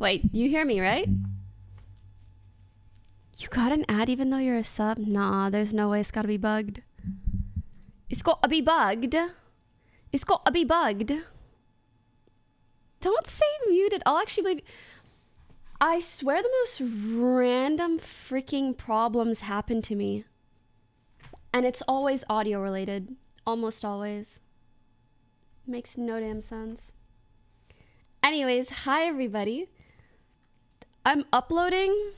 Wait, you hear me, right? You got an ad even though you're a sub? Nah, there's no way. It's gotta be bugged. It's gotta be bugged. It's gotta be bugged. Don't say muted. I'll actually believe you. I swear the most random freaking problems happen to me. And it's always audio related. Almost always. Makes no damn sense. Anyways, hi everybody. I'm uploading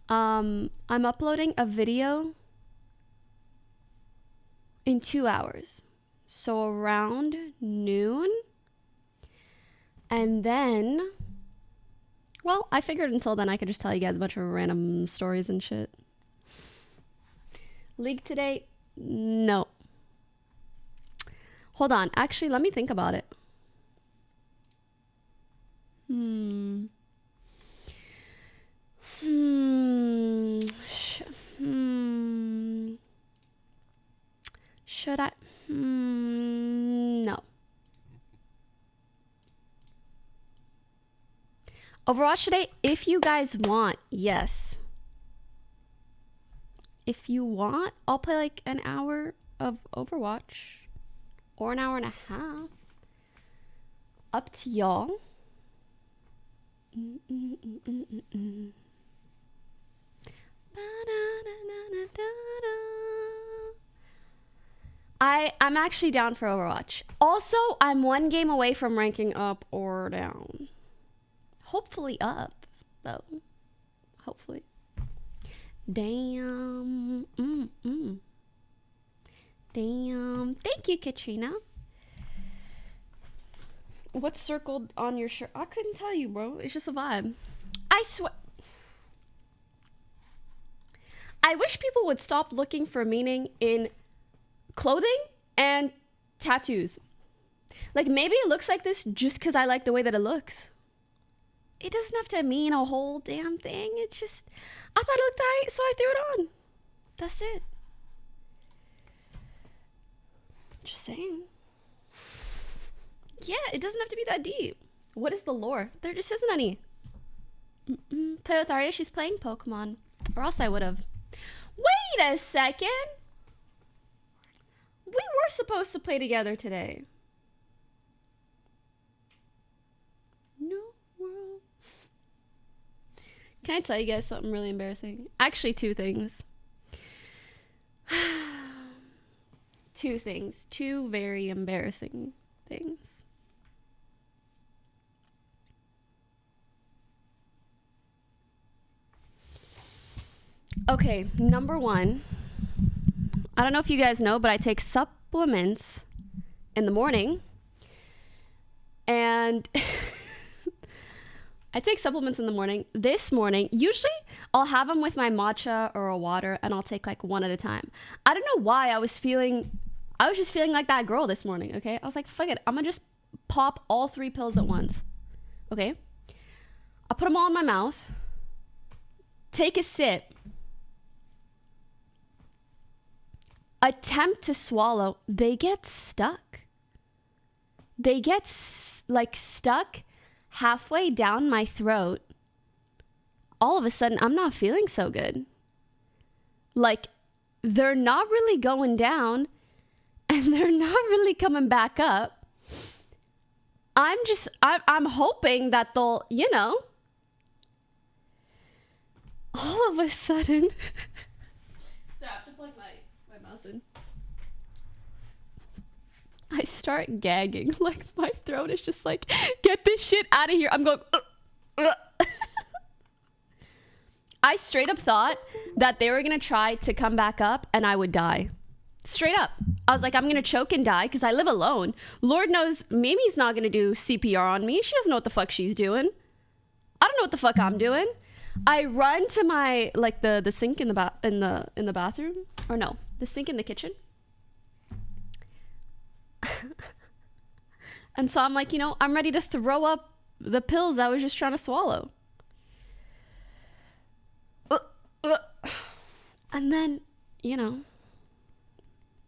a video in 2 hours. So around noon. And then, well, I figured until then I could just tell you guys a bunch of random stories and shit. League today? No. Hold on. Actually, let me think about it. Should I? No. Overwatch today, if you guys want, yes. If you want, I'll play like an hour of Overwatch. Or an hour and a half. Up to y'all. I'm actually down for Overwatch. Also, I'm 1 game away from ranking up or down. Hopefully up, though. Hopefully. Damn. Damn. Thank you, Katrina. What's circled on your shirt? I couldn't tell you, bro. It's just a vibe. I swear. I wish people would stop looking for meaning in clothing and tattoos. Like, maybe it looks like this just because I like the way that it looks. It doesn't have to mean a whole damn thing. It's just, I thought it looked tight, so I threw it on. That's it. Just saying. Yeah, it doesn't have to be that deep. What is the lore? There just isn't any. Play with Arya, she's playing Pokemon. Or else I would have. Wait a second. We were supposed to play together today. No world. Can I tell you guys something really embarrassing? Actually, 2 things. 2 things. 2 very embarrassing things. Okay, number 1. I don't know if you guys know, but I take supplements in the morning. And I take supplements in the morning. This morning, usually I'll have them with my matcha or a water, and I'll take like 1 at a time. I don't know why I was just feeling like that girl this morning, okay? I was like, fuck it, I'm gonna just pop all 3 pills at once, okay? I'll put them all in my mouth, take a sip, attempt to swallow, they get stuck. They get stuck halfway down my throat. All of a sudden, I'm not feeling so good. Like, they're not really going down, and they're not really coming back up. I'm hoping that they'll, you know, all of a sudden. So I have to plug my mouse in. I start gagging. Like, my throat is just like, get this shit out of here. I'm going, I straight up thought that they were going to try to come back up and I would die. Straight up. I was like, I'm going to choke and die because I live alone. Lord knows Mimi's not going to do CPR on me. She doesn't know what the fuck she's doing. I don't know what the fuck I'm doing. I run to my, like, the sink in the bathroom. Or no, the sink in the kitchen. And so I'm like, you know, I'm ready to throw up the pills I was just trying to swallow. And then, you know,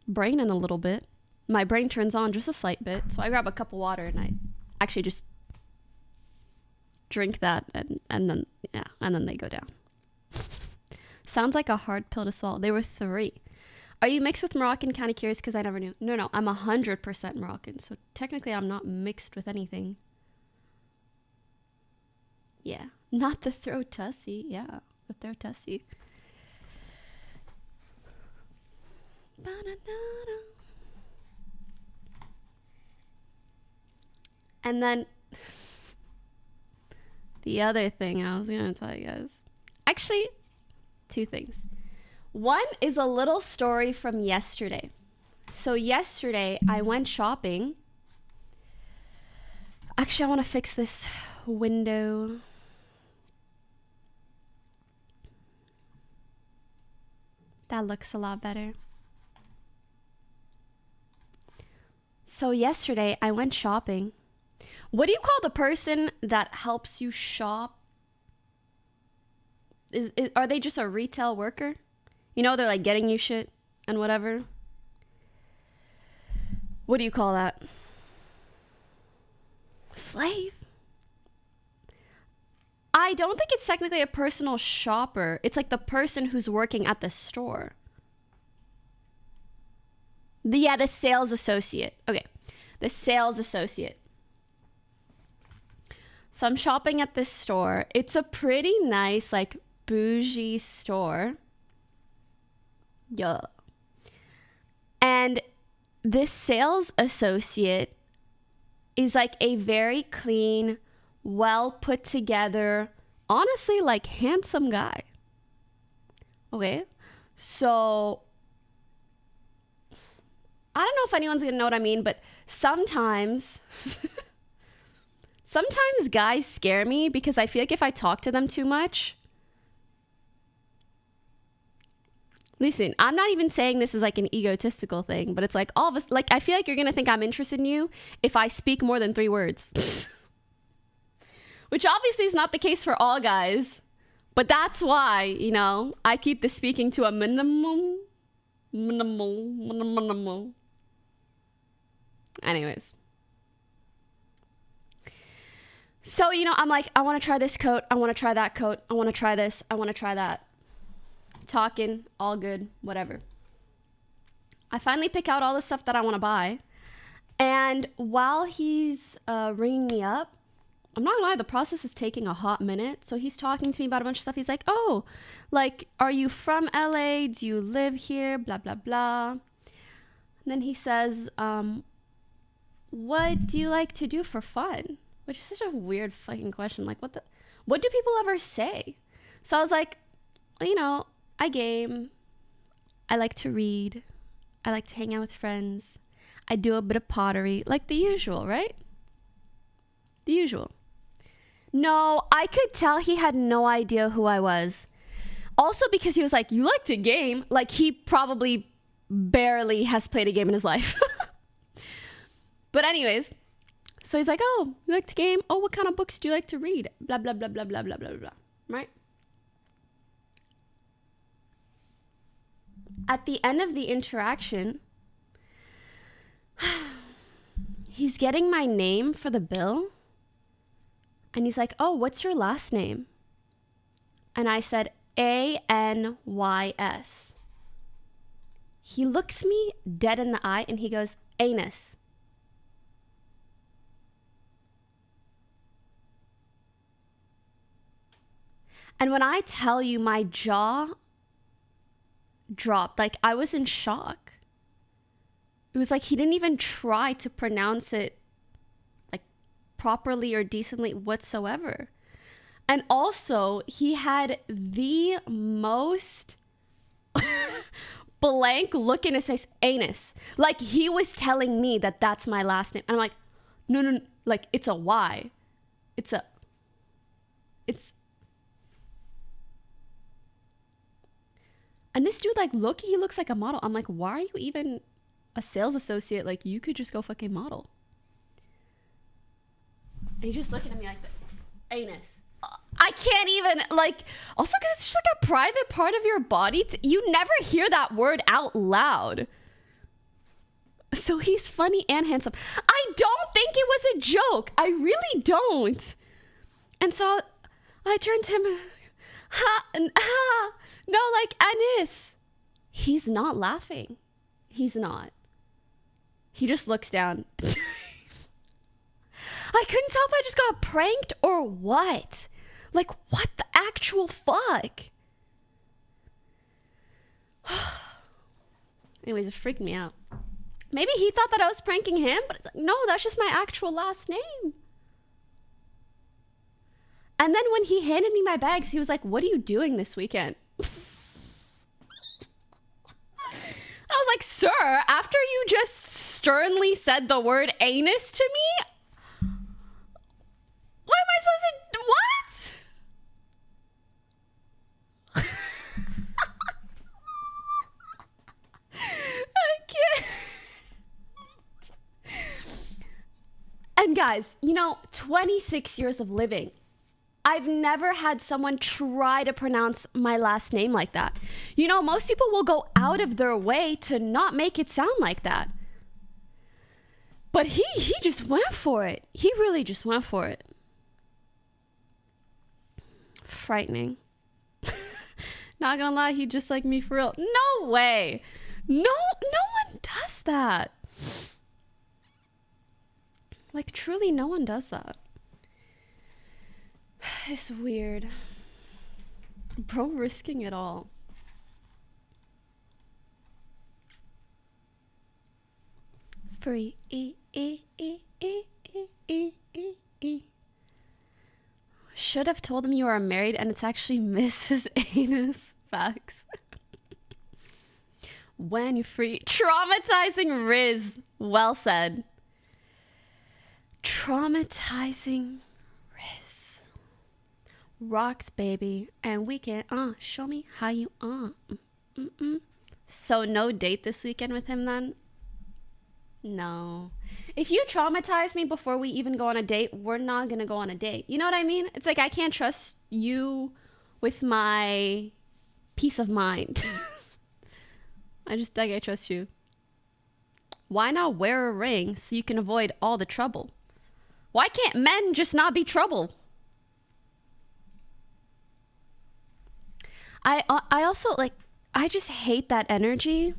braining a little bit. My brain turns on just a slight bit. So I grab a cup of water and I actually just drink that and then they go down. Sounds like a hard pill to swallow. They were 3. Are you mixed with Moroccan? Kind of curious because I never knew. No, I'm 100% Moroccan. So technically I'm not mixed with anything. Yeah. Not the throat tussie. Yeah. The throat tussie. And then the other thing I was going to tell you guys. Actually, 2 things. One is a little story from yesterday. So yesterday I went shopping. Actually, I want to fix this window. That looks a lot better. So yesterday I went shopping. What do you call the person that helps you shop? Are they just a retail worker? You know, they're like getting you shit and whatever. What do you call that? Slave? I don't think it's technically a personal shopper. It's like the person who's working at the store. The sales associate. Okay, the sales associate. So I'm shopping at this store. It's a pretty nice, like, bougie store. Yeah. And this sales associate is like a very clean, well put together, honestly, like, handsome guy. Okay. So I don't know if anyone's gonna know what I mean, but sometimes guys scare me because I feel like if I talk to them too much. Listen, I'm not even saying this is like an egotistical thing, but it's like all of us, like, I feel like you're going to think I'm interested in you if I speak more than 3 words. Which obviously is not the case for all guys, but that's why, you know, I keep the speaking to a minimum. Anyways. So, you know, I'm like, I want to try this coat. I want to try that coat. I want to try this. I want to try that. Talking, all good, whatever. I finally pick out all the stuff that I want to buy. And while he's ringing me up, I'm not gonna lie, the process is taking a hot minute. So he's talking to me about a bunch of stuff. He's like, oh, like, are you from LA? Do you live here? Blah, blah, blah. And then he says, what do you like to do for fun? Which is such a weird fucking question. Like, what do people ever say? So I was like, well, you know, I game. I like to read. I like to hang out with friends. I do a bit of pottery. Like the usual, right? The usual. No, I could tell he had no idea who I was. Also because he was like, you like to game? Like he probably barely has played a game in his life. But anyways, so he's like, oh, you like to game? Oh, what kind of books do you like to read? Blah, blah, blah, blah, blah, blah, blah, blah. Right? At the end of the interaction, he's getting my name for the bill. And he's like, oh, what's your last name? And I said, Anys. He looks me dead in the eye and he goes, anus. And when I tell you my jaw dropped, like I was in shock. It was like he didn't even try to pronounce it like properly or decently whatsoever. And also he had the most blank look in his face. Anus. Like he was telling me that that's my last name. And I'm like, no, like it's a Y. It's and this dude, like, he looks like a model. I'm like, why are you even a sales associate? Like, you could just go fucking model. And he's just looking at me like, anus. I can't even, like, also because it's just like a private part of your body. You never hear that word out loud. So he's funny and handsome. I don't think it was a joke. I really don't. And so I turned to him, no, like, Anis. He's not laughing. He's not. He just looks down. I couldn't tell if I just got pranked or what. Like, what the actual fuck? Anyways, it freaked me out. Maybe he thought that I was pranking him, but it's like, no, that's just my actual last name. And then when he handed me my bags, he was like, what are you doing this weekend? I was like, sir, after you just sternly said the word anus to me, what am I supposed to, what? I can't. And guys, you know, 26 years of living, I've never had someone try to pronounce my last name like that. You know, most people will go out of their way to not make it sound like that. But he just went for it. He really just went for it. Frightening. Not gonna lie, he just like me for real. No way. No one does that. Like, truly, no one does that. It's weird. Bro, risking it all. Free. Should have told him you are married and it's actually Mrs. Anus. Facts. When you're free. Traumatizing Riz. Well said. Traumatizing Riz. Rocks, baby. And we can show me how you So no date this weekend with him then? No. If you traumatize me before we even go on a date, we're not gonna go on a date. You know what I mean? It's like I can't trust you with my peace of mind. I just think I trust you. Why not wear a ring so you can avoid all the trouble? Why can't men just not be trouble? I also, like, I just hate that energy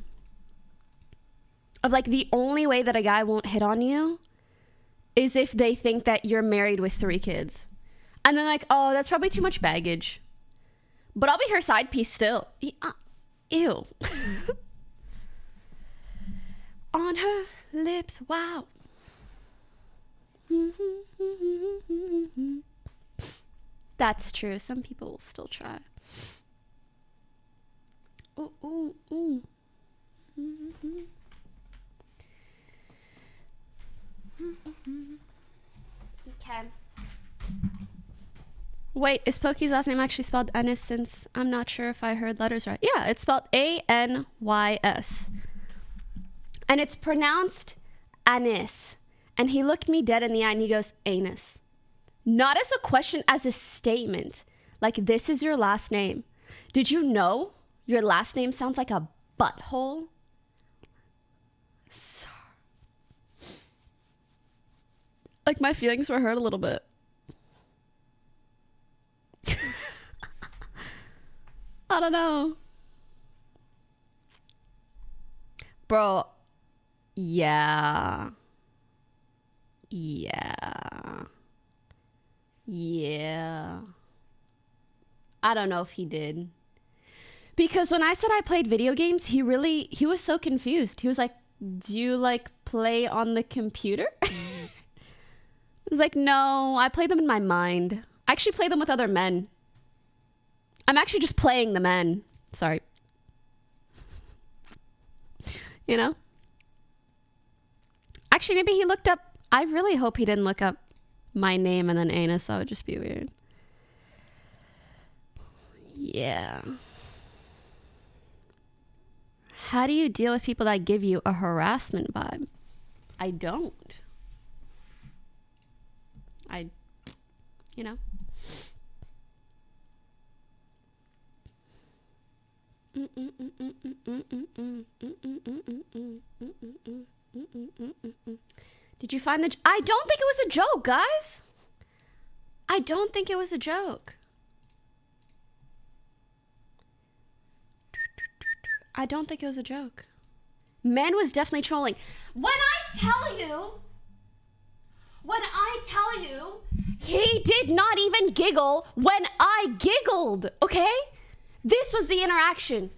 of, like, the only way that a guy won't hit on you is if they think that you're married with 3 kids. And then, like, oh, that's probably too much baggage. But I'll be her side piece still. Ew. On her lips, wow. That's true. Some people will still try. Ooh, ooh, ooh. Okay. Wait, is Poki's last name actually spelled Anis, since I'm not sure if I heard letters right? Yeah, it's spelled Anys. And it's pronounced Anis. And he looked me dead in the eye and he goes, anus. Not as a question, as a statement. Like, this is your last name. Did you know your last name sounds like a butthole? Sorry. Like, my feelings were hurt a little bit. I don't know. Bro, yeah. I don't know if he did. Because when I said I played video games, he was so confused. He was like, do you, like, play on the computer? I was like, no, I play them in my mind. I actually play them with other men. I'm actually just playing the men. Sorry. You know? Actually, maybe he looked up. I really hope he didn't look up my name and then anus. That would just be weird. Yeah. How do you deal with people that give you a harassment vibe? I don't. You know? Did you find I don't think it was a joke, guys. I don't think it was a joke. I don't think it was a joke. Man was definitely trolling. When I tell you, he did not even giggle when I giggled, okay? This was the interaction.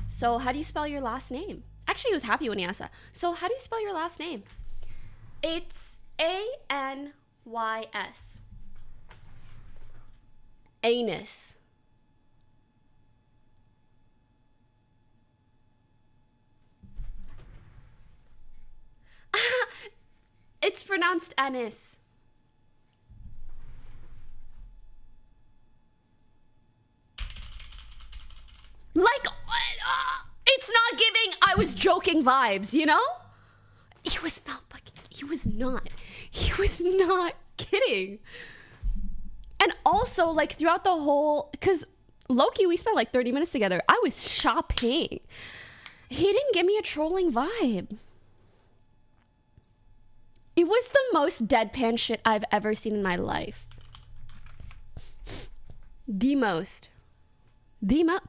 So how do you spell your last name? Actually, he was happy when he asked that. So how do you spell your last name? It's Anys. Anus. It's pronounced anise. Like, it's not giving I was joking vibes, you know? He was not kidding. And also, like, throughout the whole, because Loki, we spent like 30 minutes together. I was shopping. He didn't give me a trolling vibe. It was the most deadpan shit I've ever seen in my life. The most.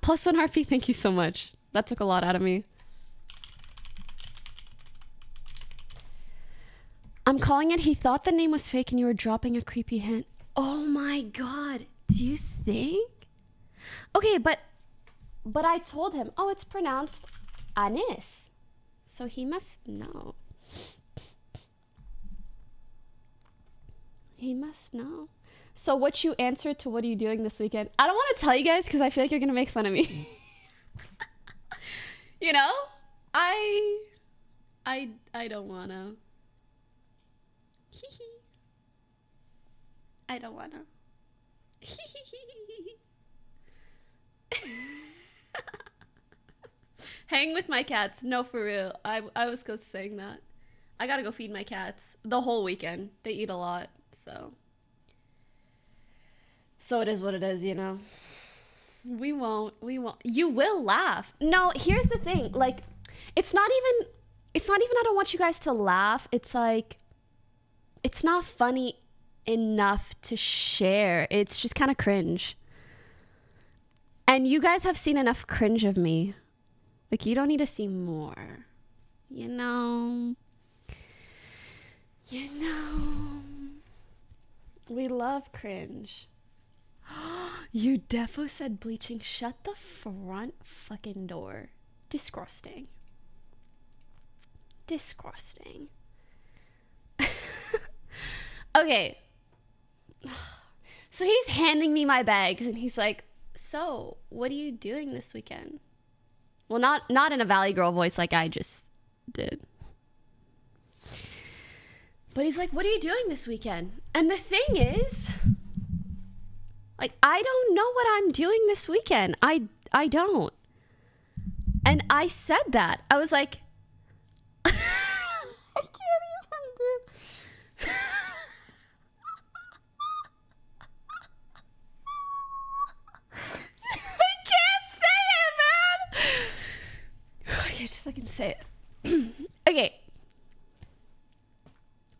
Plus 1 heartbeat, thank you so much. That took a lot out of me. I'm calling it, he thought the name was fake and you were dropping a creepy hint. Oh my God, do you think? Okay, but I told him, oh, it's pronounced Anis. So he must know. He must know. So what you answered to what are you doing this weekend? I don't want to tell you guys because I feel like you're going to make fun of me. You know? I don't want to. I don't want to. Hang with my cats. No, for real. I was close to saying that. I gotta go feed my cats the whole weekend. They eat a lot, so it is what it is, you know. We won't. You will laugh. No, here's the thing. Like, it's not even I don't want you guys to laugh. It's like, it's not funny enough to share. It's just kind of cringe. And you guys have seen enough cringe of me. Like, you don't need to see more. You know? We love cringe. You defo said bleaching. Shut the front fucking door. Disgusting. Okay. So he's handing me my bags and he's like, so what are you doing this weekend? Well, not in a Valley Girl voice like I just did. But he's like, what are you doing this weekend? And the thing is, like, I don't know what I'm doing this weekend. I don't. And I said that. I was like, I can't even, dude. I can't say it, man. Okay, just fucking say it. Okay.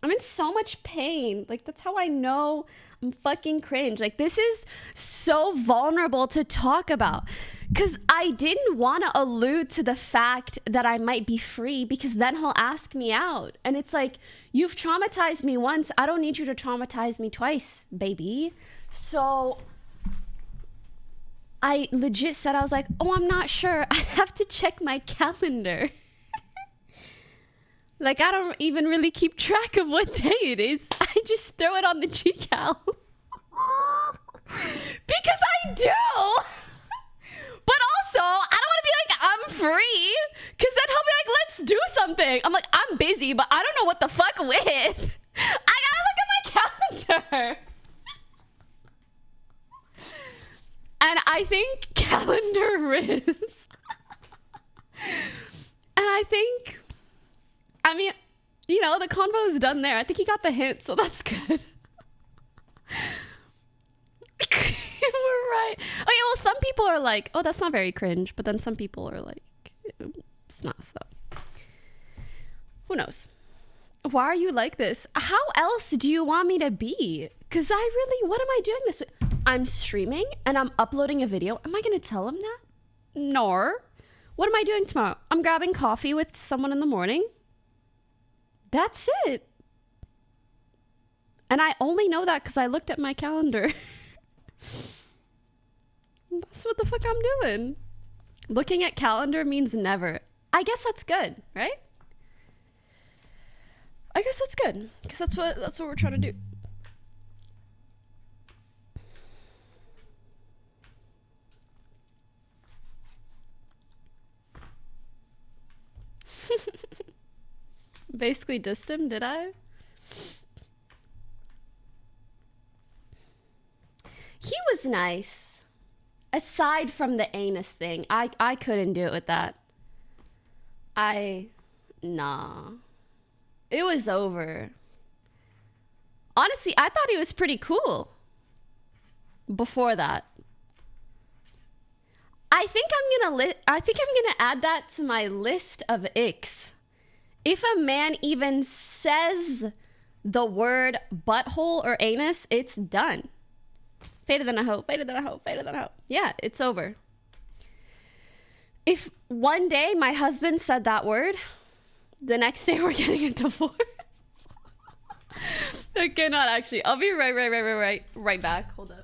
I'm in so much pain. Like, that's how I know I'm fucking cringe. Like, this is so vulnerable to talk about. Because I didn't want to allude to the fact that I might be free because then he'll ask me out. And it's like, you've traumatized me once. I don't need you to traumatize me twice, baby. So I legit said, I was like, oh, I'm not sure. I have to check my calendar. Like, I don't even really keep track of what day it is. I just throw it on the GCal. Because I do. But also, I don't want to be like, I'm free. Because then he'll be like, let's do something. I'm like, I'm busy, but I don't know what the fuck with. I gotta look at my calendar. And I think calendar is. And I think, I mean, you know, the convo is done there. I think he got the hint, so that's good. We're right. Okay, well, some people are like, oh, that's not very cringe. But then some people are like, it's not, so. Who knows? Why are you like this? How else do you want me to be? Because I really, what am I doing this with? I'm streaming and I'm uploading a video. Am I going to tell him that? No. What am I doing tomorrow? I'm grabbing coffee with someone in the morning. That's it. And I only know that because I looked at my calendar. That's what the fuck I'm doing. Looking at calendar means never. I guess that's good, right? I guess that's good because that's what we're trying to do. Basically dissed him, did I? He was nice. Aside from the anus thing, I couldn't do it with that. Nah. It was over. Honestly, I thought he was pretty cool before that. I think I'm gonna add that to my list of icks. If a man even says the word butthole or anus, it's done. Fader than a hoe, fader than a hoe, fader than a hoe. Yeah, it's over. If one day my husband said that word, the next day we're getting a divorce. I cannot actually. I'll be right back. Hold up.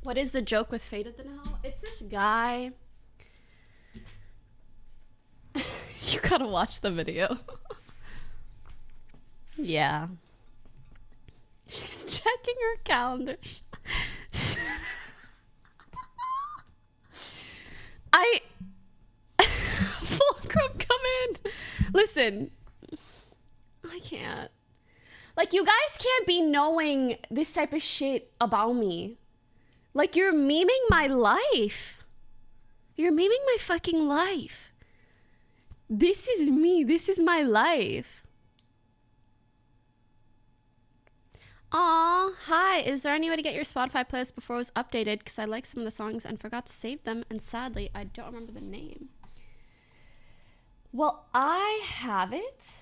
What is the joke with Faded than Hell? It's this guy. You gotta watch the video. Yeah. She's checking her calendar. Fulcrum, come in. Listen. I can't. Like, you guys can't be knowing this type of shit about me. Like, you're memeing my life. You're memeing my fucking life. This is me. This is my life. Aw, hi. Is there any way to get your Spotify playlist before it was updated? Because I like some of the songs and forgot to save them. And sadly, I don't remember the name. Well, I have it.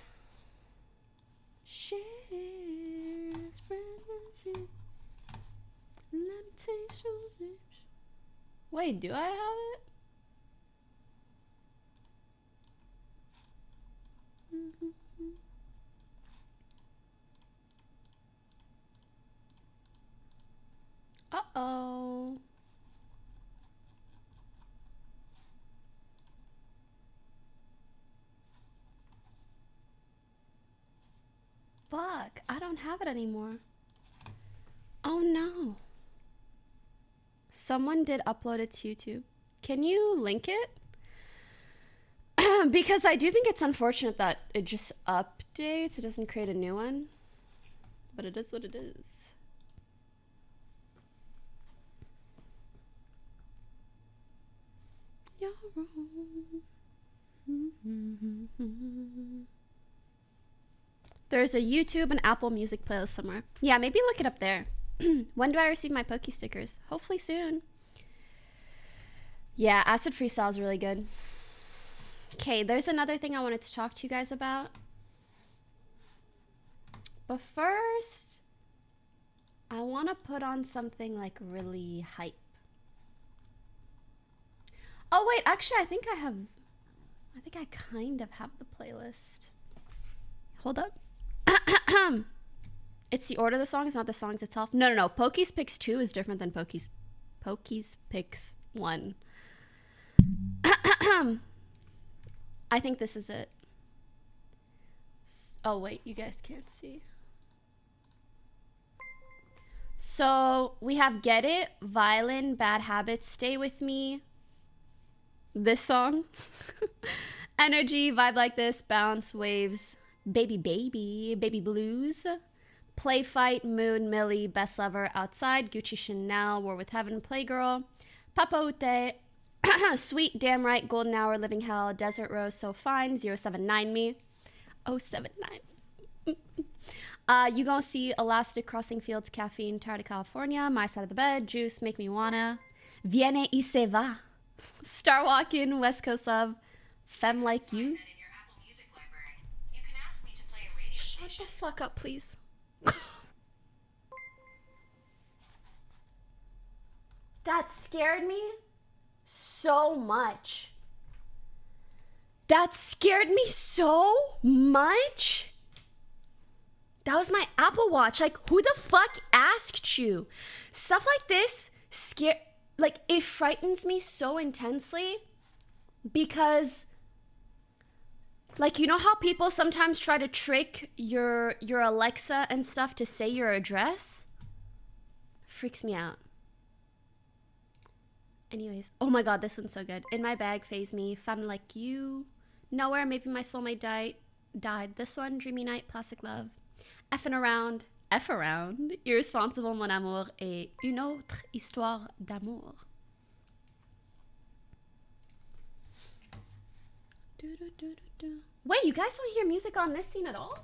Wait, do I have it? Uh-oh. Fuck, I don't have it anymore. Oh no. Someone did upload it to YouTube. Can you link it? Because I do think it's unfortunate that it just updates. It doesn't create a new one. But it is what it is. You're wrong. There's a YouTube and Apple Music playlist somewhere. Yeah, maybe look it up there. When do I receive my Poke stickers? Hopefully soon. Yeah, Acid Freestyle is really good. Okay, there's another thing I wanted to talk to you guys about. But first, I want to put on something like really hype. Oh wait, actually I think I kind of have the playlist. Hold up. It's the order of the songs, not the songs itself. No. Pokey's Picks 2 is different than Pokey's Picks 1. I think this is it. Oh wait, you guys can't see. So we have Get It, Violin, Bad Habits, Stay With Me. This song. Energy, Vibe Like This, Bounce, Waves, Baby Baby, Baby Blues. Play Fight, Moon, Millie, Best Lover, Outside, Gucci Chanel, War with Heaven, Playgirl. Papa Ute, Sweet, Damn Right, Golden Hour, Living Hell, Desert Rose, So Fine, 079 Me. 079. You Gonna See, Elastic, Crossing Fields, Caffeine, Tired of California, My Side of the Bed, Juice, Make Me Wanna, Viene y Se Va, Star Walkin', West Coast Love, Femme Like You. Shut the fuck up, please. That scared me so much. That scared me so much. That was my Apple Watch. Like, who the fuck asked you? Stuff like this it frightens me so intensely because, like, you know how people sometimes try to trick your Alexa and stuff to say your address? Freaks me out. Anyways, oh my god, this one's so good. In My Bag, Phase Me, Femme Like You, Nowhere, Maybe My Soulmate Died. This one, Dreamy Night, Plastic Love, F Around, Irresponsible, Mon Amour, et Une Autre Histoire d'Amour. Wait, you guys don't hear music on this scene at all?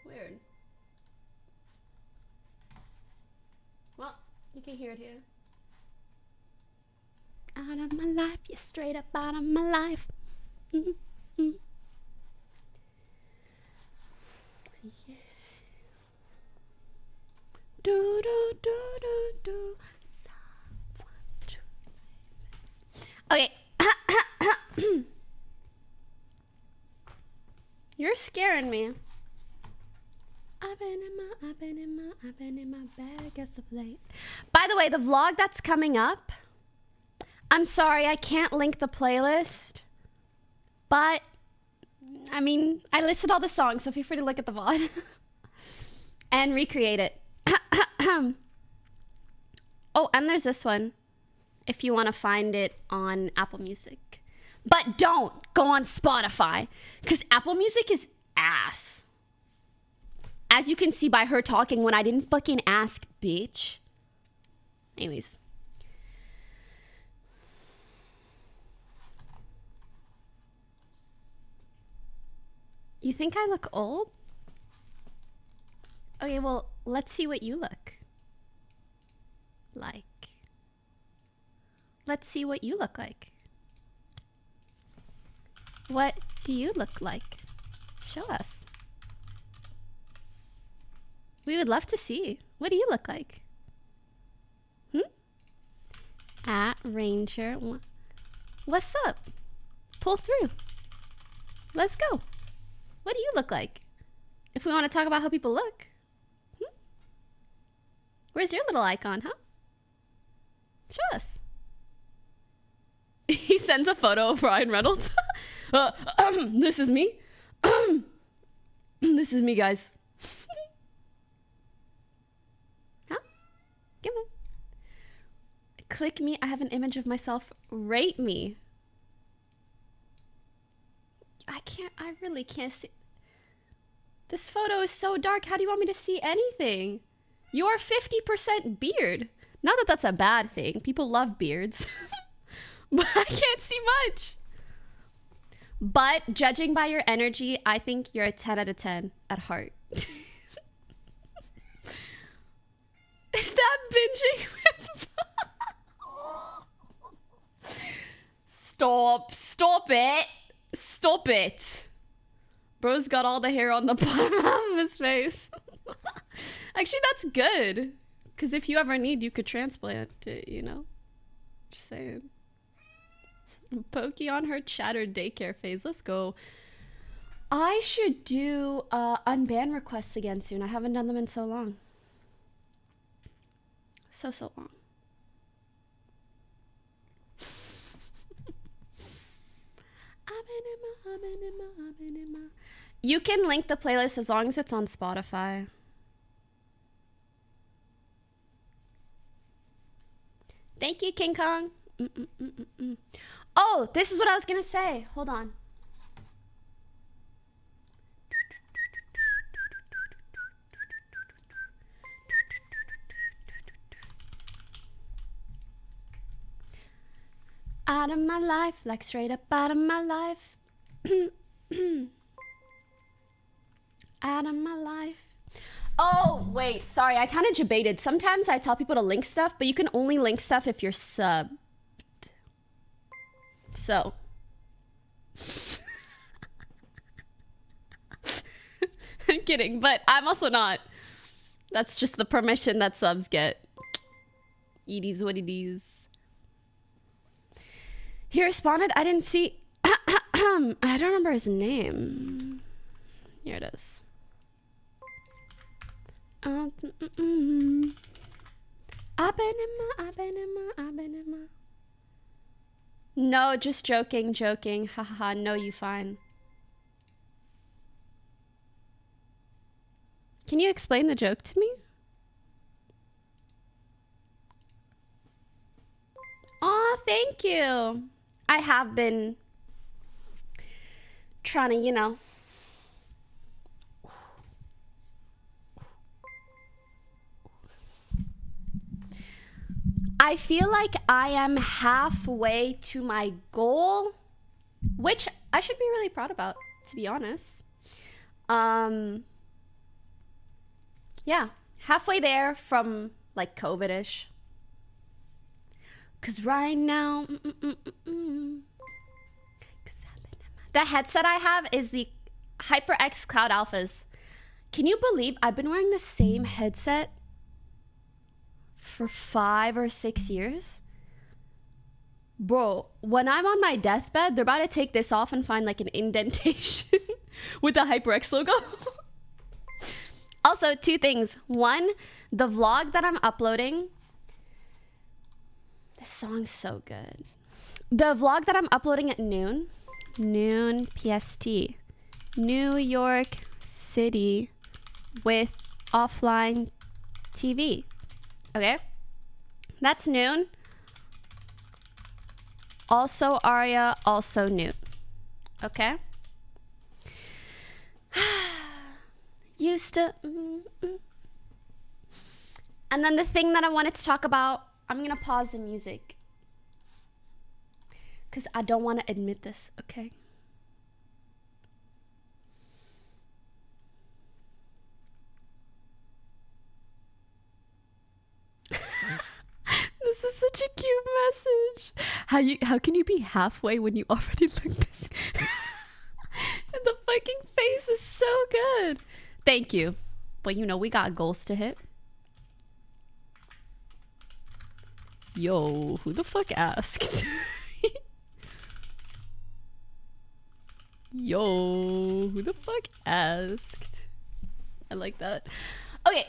Weird. Well, you can hear it here. Out of my life, you're straight up out of my life. Mm-hmm. Yeah. Do do do do do. Okay. You're scaring me. I've been in my bag as of late. By the way, the vlog that's coming up, I'm sorry, I can't link the playlist, but I mean, I listed all the songs, so feel free to look at the VOD and recreate it. Oh, and there's this one, if you want to find it on Apple Music. But don't go on Spotify, because Apple Music is ass. As you can see by her talking when I didn't fucking ask, bitch. Anyways. You think I look old? Okay, well, let's see what you look like. Let's see what you look like. What do you look like? Show us. We would love to see. What do you look like? At Ranger. What's up? Pull through. Let's go. What do you look like? If we want to talk about how people look. Where's your little icon, huh? Show us. He sends a photo of Ryan Reynolds. This is me. This is me, guys. Huh? Give me. Click me. I have an image of myself. Rate me. I really can't see. This photo is so dark. How do you want me to see anything? You're 50% beard. Not that that's a bad thing. People love beards. But I can't see much. But judging by your energy, I think you're a 10 out of 10 at heart. Is that binging with... Stop it. Stop it. Bro's got all the hair on the bottom of his face. Actually, that's good. Because if you ever need, you could transplant it, you know? Just saying. Pokey on her chattered daycare phase. Let's go. I should do unban requests again soon. I haven't done them in so long. So long. You can link the playlist as long as it's on Spotify. Thank you, King Kong. Oh, this is what I was gonna say. Hold on. Out of my life, like straight up out of my life. Out of my life. Oh, wait, sorry, I kind of debated. Sometimes I tell people to link stuff, but you can only link stuff if you're subbed. So. I'm kidding, but I'm also not. That's just the permission that subs get. It is what it is. He responded, I didn't see. I don't remember his name. Here it is. I've been in my. No, just joking. Haha, no, you fine. Can you explain the joke to me? Aw, thank you. I have been trying to, you know. I feel like I am halfway to my goal, which I should be really proud about, to be honest. Yeah, halfway there from like COVID-ish. Cause right now, the headset I have is the HyperX Cloud Alphas. Can you believe I've been wearing the same headset for 5 or 6 years? Bro, when I'm on my deathbed, they're about to take this off and find like an indentation with the HyperX logo. Also, 2 things. 1, the vlog that I'm uploading. This song's so good. The vlog that I'm uploading at noon PST, New York City with offline TV. Okay? That's noon. Also Aria, also Newt. Okay? Used to. And then the thing that I wanted to talk about, I'm going to pause the music. Because I don't want to admit this, okay? This is such a cute message. How can you be halfway when you already look this? And the fucking face is so good. Thank you. But you know, we got goals to hit. Yo, who the fuck asked? Yo, who the fuck asked? I like that. Okay,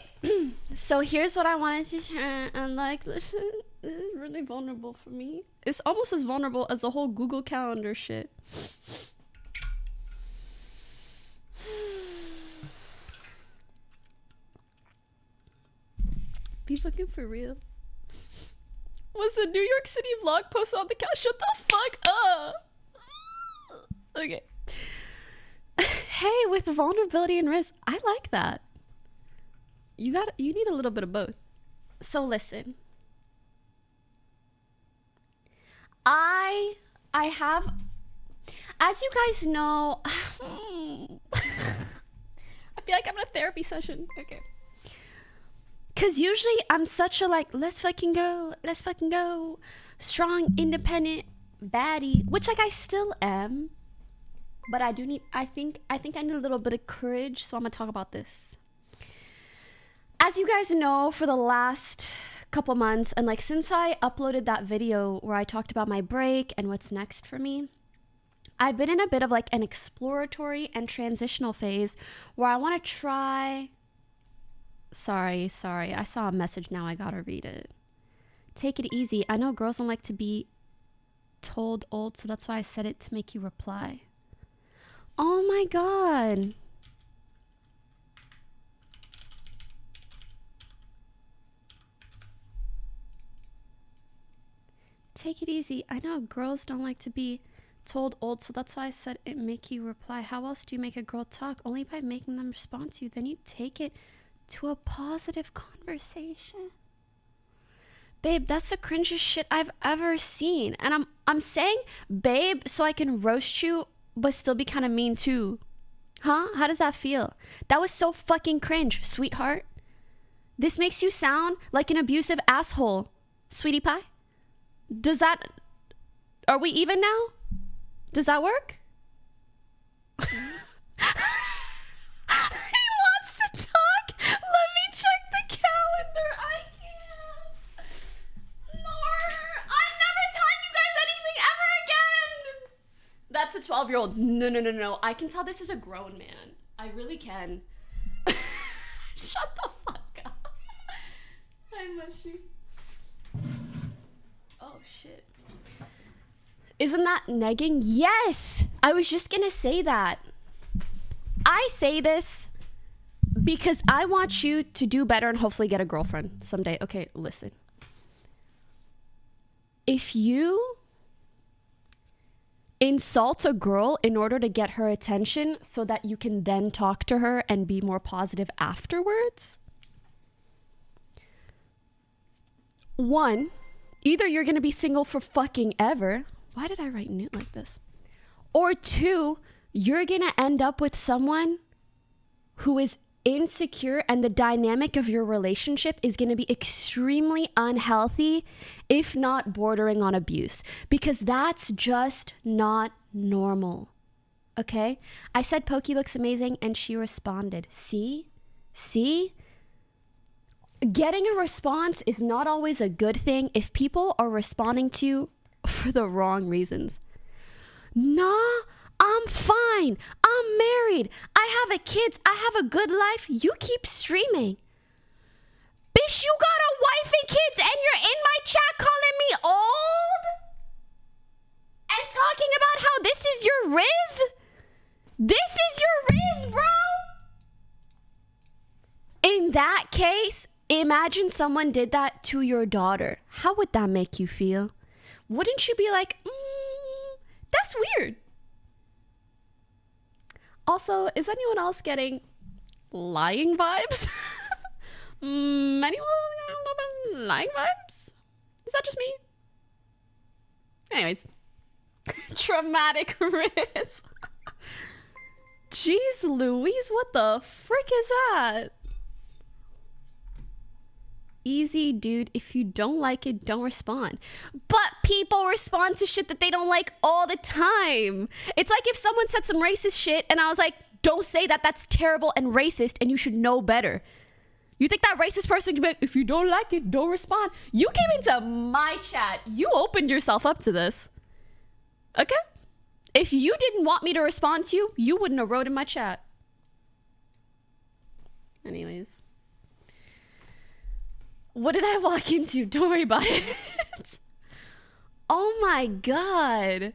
so here's what I wanted to share, and like, this is really vulnerable for me. It's almost as vulnerable as the whole Google Calendar shit. Be fucking for real. Was the New York City vlog posted on the couch? Shut the fuck up. Okay. Hey, with vulnerability and risk, I like that. You need a little bit of both. So listen. I have, as you guys know, I feel like I'm in a therapy session. Okay. Because usually I'm such a like, let's fucking go, strong, independent baddie, which like I still am. But I think I need a little bit of courage, so I'm gonna talk about this. As you guys know, for the last couple months, and like since I uploaded that video where I talked about my break and what's next for me, I've been in a bit of like an exploratory and transitional phase where I want to try. Sorry, I saw a message now, I gotta read it. Take it easy. I know girls don't like to be told old, so that's why I said it to make you reply. Oh my god. take it easy. I know girls don't like to be told old, so that's why I said it make you reply. How else do you make a girl talk? Only by making them respond to you. Then you take it to a positive conversation. Babe, that's the cringest shit I've ever seen. And I'm saying babe so I can roast you but still be kind of mean too. Huh? How does that feel? That was so fucking cringe, sweetheart. This makes you sound like an abusive asshole, sweetie pie. Does that... Are we even now? Does that work? He wants to talk. Let me check the calendar. I can't. Nor. I'm never telling you guys anything ever again. That's a 12-year-old. No. I can tell this is a grown man. I really can. Shut the fuck up. I'm mushy. Oh, shit. Isn't that negging? Yes! I was just gonna say that. I say this because I want you to do better and hopefully get a girlfriend someday. Okay, listen. If you insult a girl in order to get her attention so that you can then talk to her and be more positive afterwards, one, either you're gonna be single for fucking ever. Why did I write Newt like this? Or two, you're gonna end up with someone who is insecure and the dynamic of your relationship is gonna be extremely unhealthy, if not bordering on abuse, because that's just not normal. Okay? I said Pokey looks amazing and she responded. See? Getting a response is not always a good thing if people are responding to you for the wrong reasons. Nah, I'm fine. I'm married. I have a kids. I have a good life. You keep streaming. Bitch, you got a wife and kids and you're in my chat calling me old? And talking about how this is your riz? This is your riz, bro? In that case, imagine someone did that to your daughter. How would that make you feel? Wouldn't you be like, that's weird? Also, is anyone else getting lying vibes? Anyone lying vibes? Is that just me? Anyways. Traumatic risk. Jeez Louise, what the frick is that? Easy, dude. If you don't like it, don't respond. But people respond to shit that they don't like all the time. It's like if someone said some racist shit and I was like, don't say that, that's terrible and racist and you should know better. You think that racist person can be like, if you don't like it, don't respond? You came into my chat. You opened yourself up to this. Okay? If you didn't want me to respond to you, you wouldn't have wrote in my chat. Anyways. What did I walk into? Don't worry about it. Oh my God.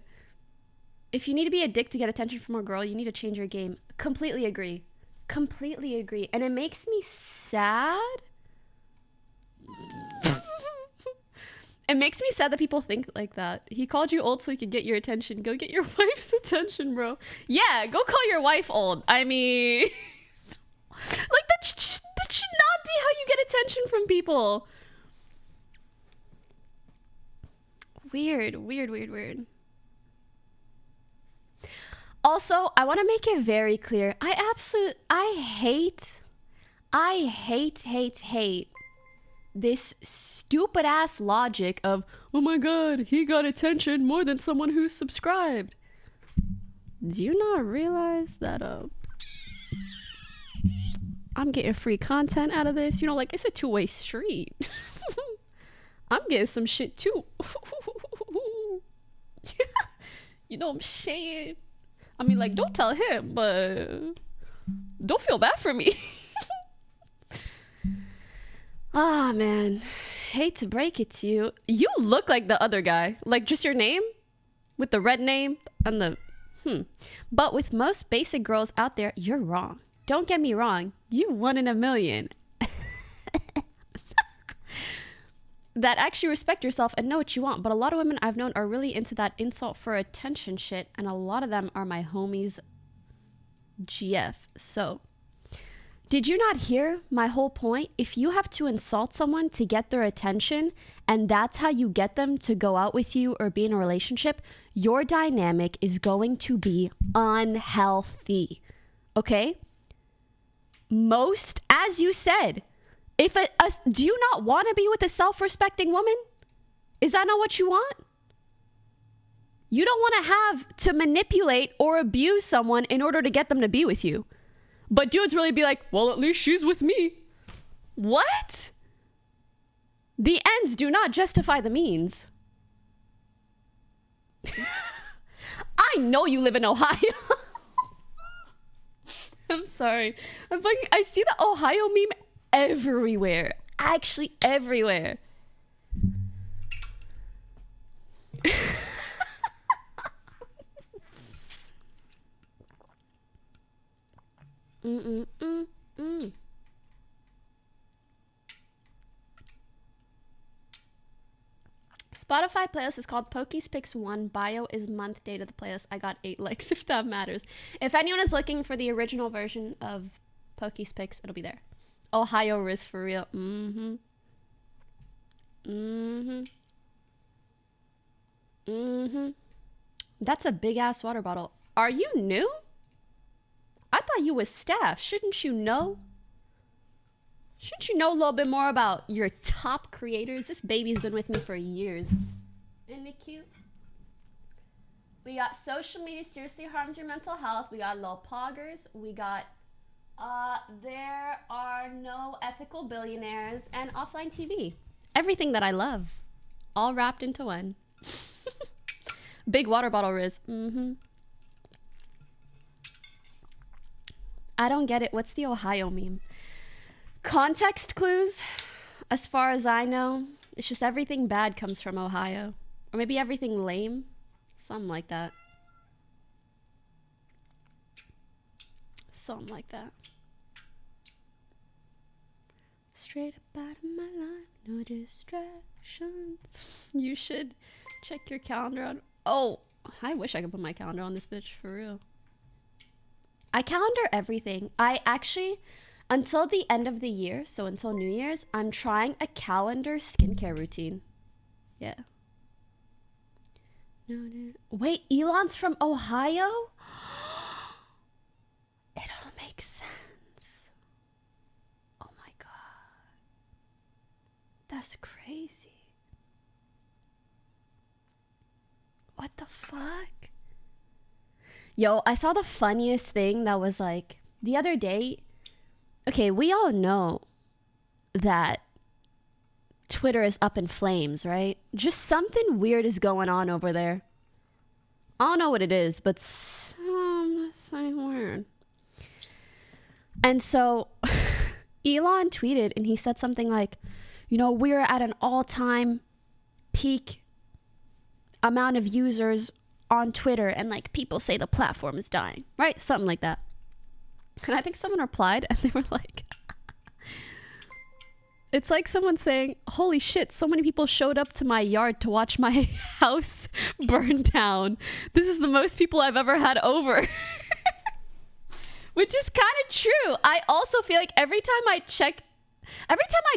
If you need to be a dick to get attention from a girl, you need to change your game. Completely agree. Completely agree. And it makes me sad. It makes me sad that people think like that. He called you old so he could get your attention. Go get your wife's attention, bro. Yeah, go call your wife old. I mean... like that should not be how you get attention from people. Weird. Also, I want to make it very clear. I hate this stupid ass logic of, oh my God, he got attention more than someone who's subscribed. Do you not realize that I'm getting free content out of this? You know, like, it's a two-way street. I'm getting some shit too. You know what I'm saying? I mean, like, don't tell him, but don't feel bad for me. Ah, man. Hate to break it to you. You look like the other guy. Like, just your name with the red name and the But with most basic girls out there, you're wrong. Don't get me wrong. You 1 in a million. that actually respect yourself and know what you want. But a lot of women I've known are really into that insult for attention shit. And a lot of them are my homies GF. So did you not hear my whole point? If you have to insult someone to get their attention and that's how you get them to go out with you or be in a relationship, your dynamic is going to be unhealthy. Okay? Most, as you said, do you not want to be with a self-respecting woman? Is that not what you want? You don't want to have to manipulate or abuse someone in order to get them to be with you. But dudes really be like, well, at least she's with me. What? The ends do not justify the means. I know you live in Ohio. I'm sorry. I see the Ohio meme everywhere. Actually, everywhere. Spotify playlist is called Pokey's Picks 1. Bio is month, date of the playlist. I got 8 likes if that matters. If anyone is looking for the original version of Pokey's Picks, it'll be there. Ohio Riz for real. That's a big ass water bottle. Are you new? I thought you was staff. Shouldn't you know? Shouldn't you know a little bit more about your top creators? This baby's been with me for years. Isn't it cute? We got social media seriously harms your mental health. We got little poggers. We got there are no ethical billionaires and offline TV. Everything that I love. All wrapped into one. Big water bottle Riz. I don't get it. What's the Ohio meme? Context clues, as far as I know, it's just everything bad comes from Ohio. Or maybe everything lame. Something like that. Something like that. Straight up out of my life, no distractions. You should check your calendar on. Oh, I wish I could put my calendar on this bitch, for real. I calendar everything. I actually, until the end of the year, so until New Year's, I'm trying a calendar skincare routine. Yeah. No. Wait, Elon's from Ohio? It all makes sense. Oh my God. That's crazy. What the fuck? Yo, I saw the funniest thing that was like, the other day, okay, we all know that Twitter is up in flames, right? Just something weird is going on over there. I don't know what it is, but something weird. And so Elon tweeted and he said something like, you know, we're at an all-time peak amount of users on Twitter and like people say the platform is dying, right? Something like that. And I think someone replied and they were like, it's like someone saying, holy shit, so many people showed up to my yard to watch my house burn down. This is the most people I've ever had over. Which is kind of true. I also feel like every time I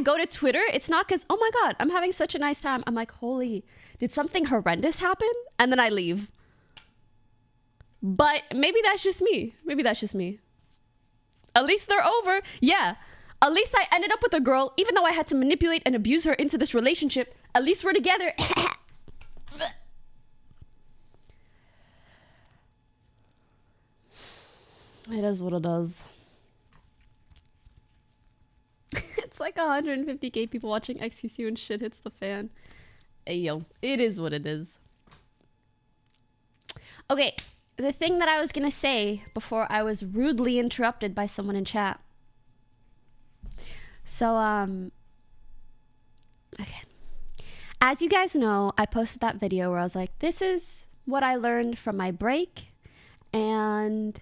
go to Twitter, it's not because, oh my God, I'm having such a nice time. I'm like, holy, did something horrendous happen? And then I leave. But maybe that's just me. At least they're over. Yeah. At least I ended up with a girl, even though I had to manipulate and abuse her into this relationship. At least we're together. It is what it is. It's like 150k people watching XQC when shit hits the fan. Hey, yo. It is what it is. Okay. The thing that I was going to say before I was rudely interrupted by someone in chat. So, okay. As you guys know, I posted that video where I was like, this is what I learned from my break. And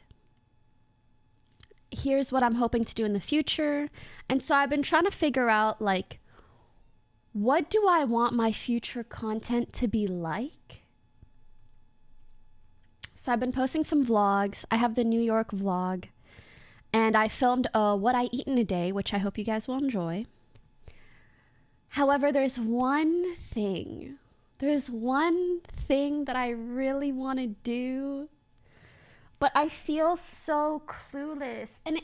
here's what I'm hoping to do in the future. And so I've been trying to figure out, like, what do I want my future content to be like? So I've been posting some vlogs. I have the New York vlog, and I filmed what I eat in a day, which I hope you guys will enjoy. However, there's one thing that I really want to do, but I feel so clueless. And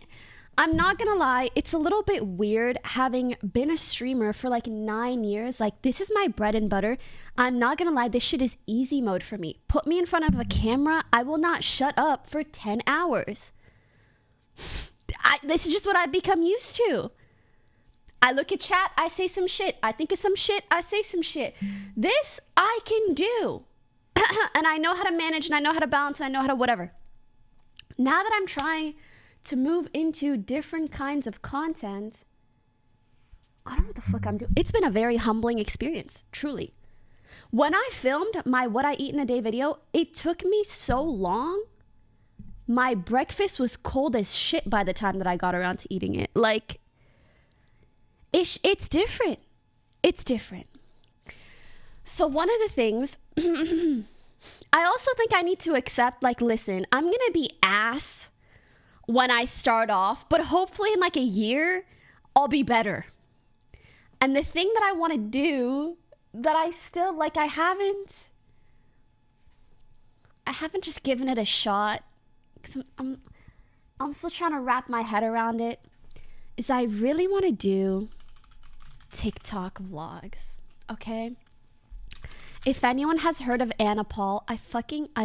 I'm not gonna lie, it's a little bit weird having been a streamer for like 9 years. Like, this is my bread and butter. I'm not gonna lie, this shit is easy mode for me. Put me in front of a camera, I will not shut up for 10 hours. This is just what I've become used to. I look at chat, I say some shit. I think of some shit, I say some shit. This I can do. And I know how to manage, and I know how to balance, and I know how to whatever. Now that I'm trying to move into different kinds of content, I don't know what the fuck I'm doing. It's been a very humbling experience, truly. When I filmed my what I eat in a day video, it took me so long. My breakfast was cold as shit by the time that I got around to eating it. Like, it's different. It's different. So one of the things, I also think I need to accept, like, listen, I'm going to be ass when I start off, but hopefully in like a year, I'll be better. And the thing that I want to do that I still, like, I haven't just given it a shot, because I'm still trying to wrap my head around it, is I really want to do TikTok vlogs, okay? If anyone has heard of Anna Paul, I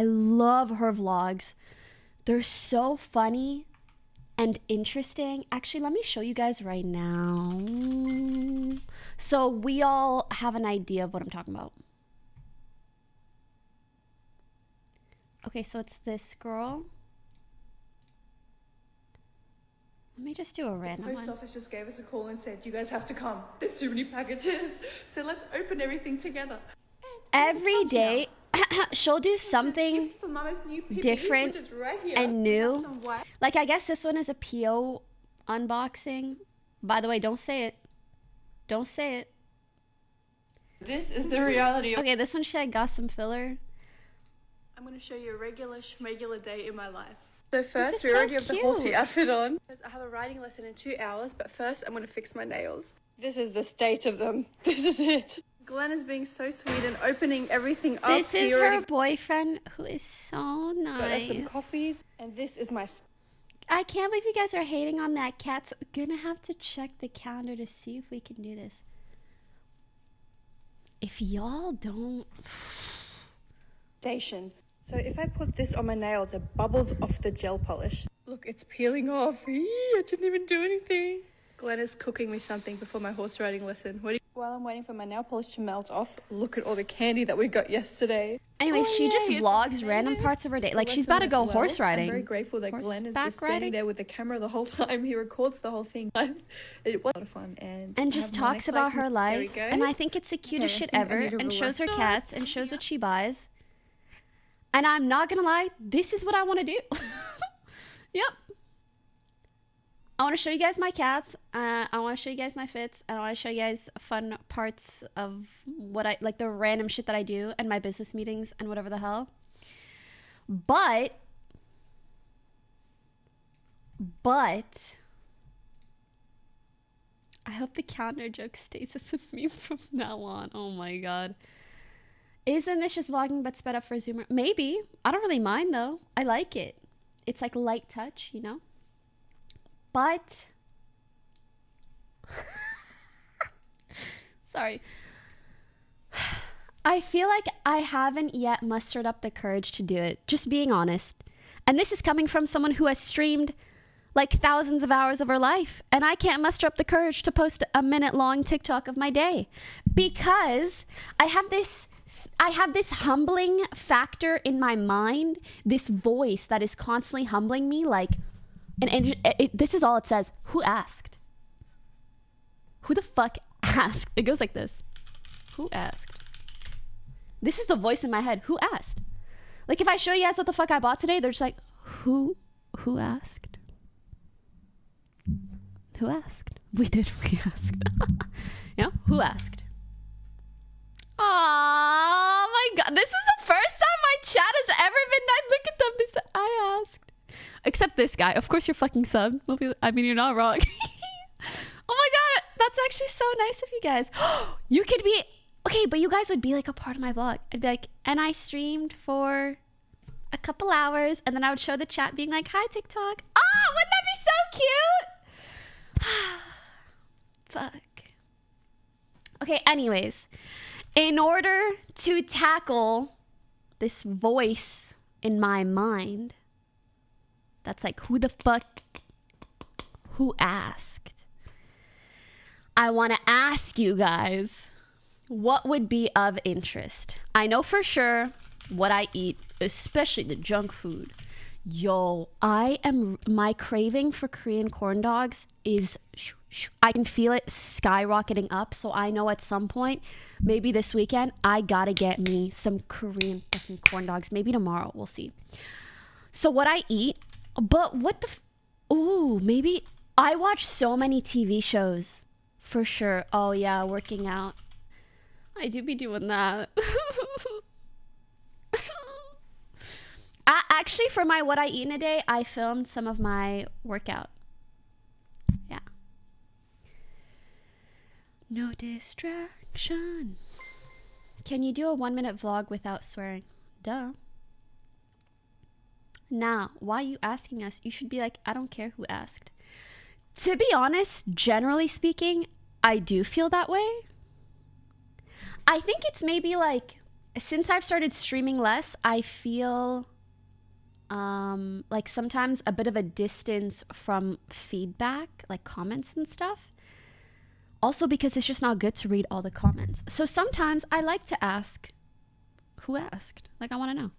love her vlogs. They're so funny and interesting. Actually, let me show you guys right now, so we all have an idea of what I'm talking about. Okay, so it's this girl. Let me just do a random one. The post office just gave us a call and said, you guys have to come. There's too many packages. So let's open everything together. Every day, she'll do something different and new. Like, I guess this one is a PO unboxing. By the way, don't say it. Don't say it. This is the reality. Okay, this one, I got some filler. I'm going to show you a regular day in my life. So first, we so already have the cute. horsey outfit on. I have a writing lesson in 2 hours, but first I'm going to fix my nails. This is the state of them. This is it. Glenn is being so sweet and opening everything up. This is her boyfriend, who is so Got us nice. some coffees, and this is my... I can't believe you guys are hating on that cat. So we're gonna have to check the calendar to see if we can do this. If y'all don't... Station. So if I put this on my nails, it bubbles off the gel polish. Look, it's peeling off. Eee, I didn't even do anything. Glenn is cooking me something before my horse riding lesson. While I'm waiting for my nail polish to melt off, look at all the candy that we got yesterday. Anyways, she just vlogs random parts of her day. Like, she's about to go horse riding. I'm very grateful that Glenn is just standing there with the camera the whole time. He records the whole thing. It was a lot of fun. And just talks about her life. And I think it's the cutest shit ever. And shows her cats and shows what she buys. And I'm not gonna lie, this is what I want to do. Yep. I want to show you guys my cats. I want to show you guys my fits. And I want to show you guys fun parts of what I like, the random shit that I do and my business meetings and whatever the hell. But I hope the calendar joke stays as a meme from now on. Oh my god. Isn't this just vlogging but sped up for a zoomer? Maybe. I don't really mind though. I like it. It's like light touch, you know? But sorry. I feel like I haven't yet mustered up the courage to do it. Just being honest. And this is coming from someone who has streamed like thousands of hours of her life. And I can't muster up the courage to post a minute-long TikTok of my day. Because I have this humbling factor in my mind. This voice that is constantly humbling me, like, this is all it says. Who asked? Who the fuck asked? It goes like this. Who asked? This is the voice in my head. Who asked? Like, if I show you guys what the fuck I bought today, they're just like, who asked? Who asked? We asked. Yeah, who asked? god, this is the first time my chat has ever been nice. Look at them. They said, I asked. Except this guy. Of course, you're fucking sub. I mean, you're not wrong. Oh my god, that's actually so nice of you guys. You could be... Okay, but you guys would be like a part of my vlog. I'd be like, and I streamed for a couple hours, and then I would show the chat being like, hi, TikTok. Ah, wouldn't that be so cute? Fuck. Okay, anyways. In order to tackle this voice in my mind, that's like, who the fuck? Who asked? I want to ask you guys, what would be of interest? I know for sure what I eat, especially the junk food. Yo, my craving for Korean corn dogs is, I can feel it skyrocketing up. So I know at some point, maybe this weekend, I gotta get me some Korean fucking corn dogs. Maybe tomorrow, we'll see. So what I eat, but what the, ooh, maybe I watch so many TV shows for sure. Oh yeah, working out. I do be doing that. Actually, for my what I eat in a day, I filmed some of my workout. Yeah. No distraction. Can you do a 1-minute vlog without swearing? Duh. Now, why are you asking us? You should be like, I don't care who asked. To be honest, generally speaking, I do feel that way. I think it's maybe like, since I've started streaming less, I feel like sometimes a bit of a distance from feedback, like comments and stuff. Also because it's just not good to read all the comments. So sometimes I like to ask, who asked? Like, I want to know.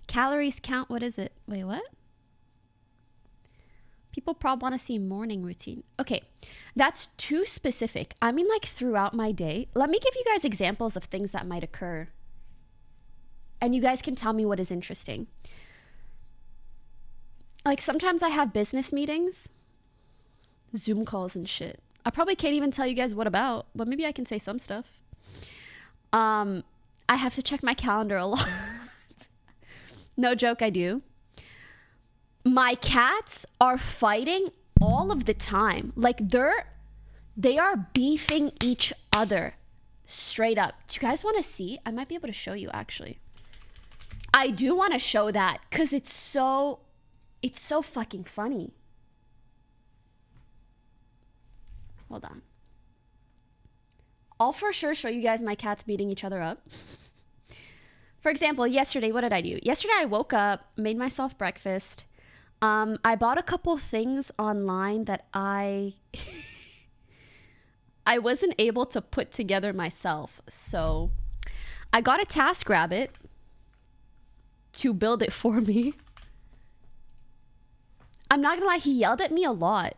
Calories count, what is it? Wait, what? People probably want to see morning routine. Okay, that's too specific. I mean, like throughout my day. Let me give you guys examples of things that might occur. And you guys can tell me what is interesting. Like sometimes I have business meetings, Zoom calls and shit. I probably can't even tell you guys what about, but maybe I can say some stuff. I have to check my calendar a lot. No joke, I do. My cats are fighting all of the time. Like they are beefing each other straight up. Do you guys want to see? I might be able to show you actually. I do want to show that because it's so fucking funny. Hold on. I'll for sure show you guys my cats beating each other up. For example, yesterday, what did I do? Yesterday I woke up, made myself breakfast. I bought a couple things online that I wasn't able to put together myself. So I got a TaskRabbit to build it for me. I'm not gonna lie, he yelled at me a lot.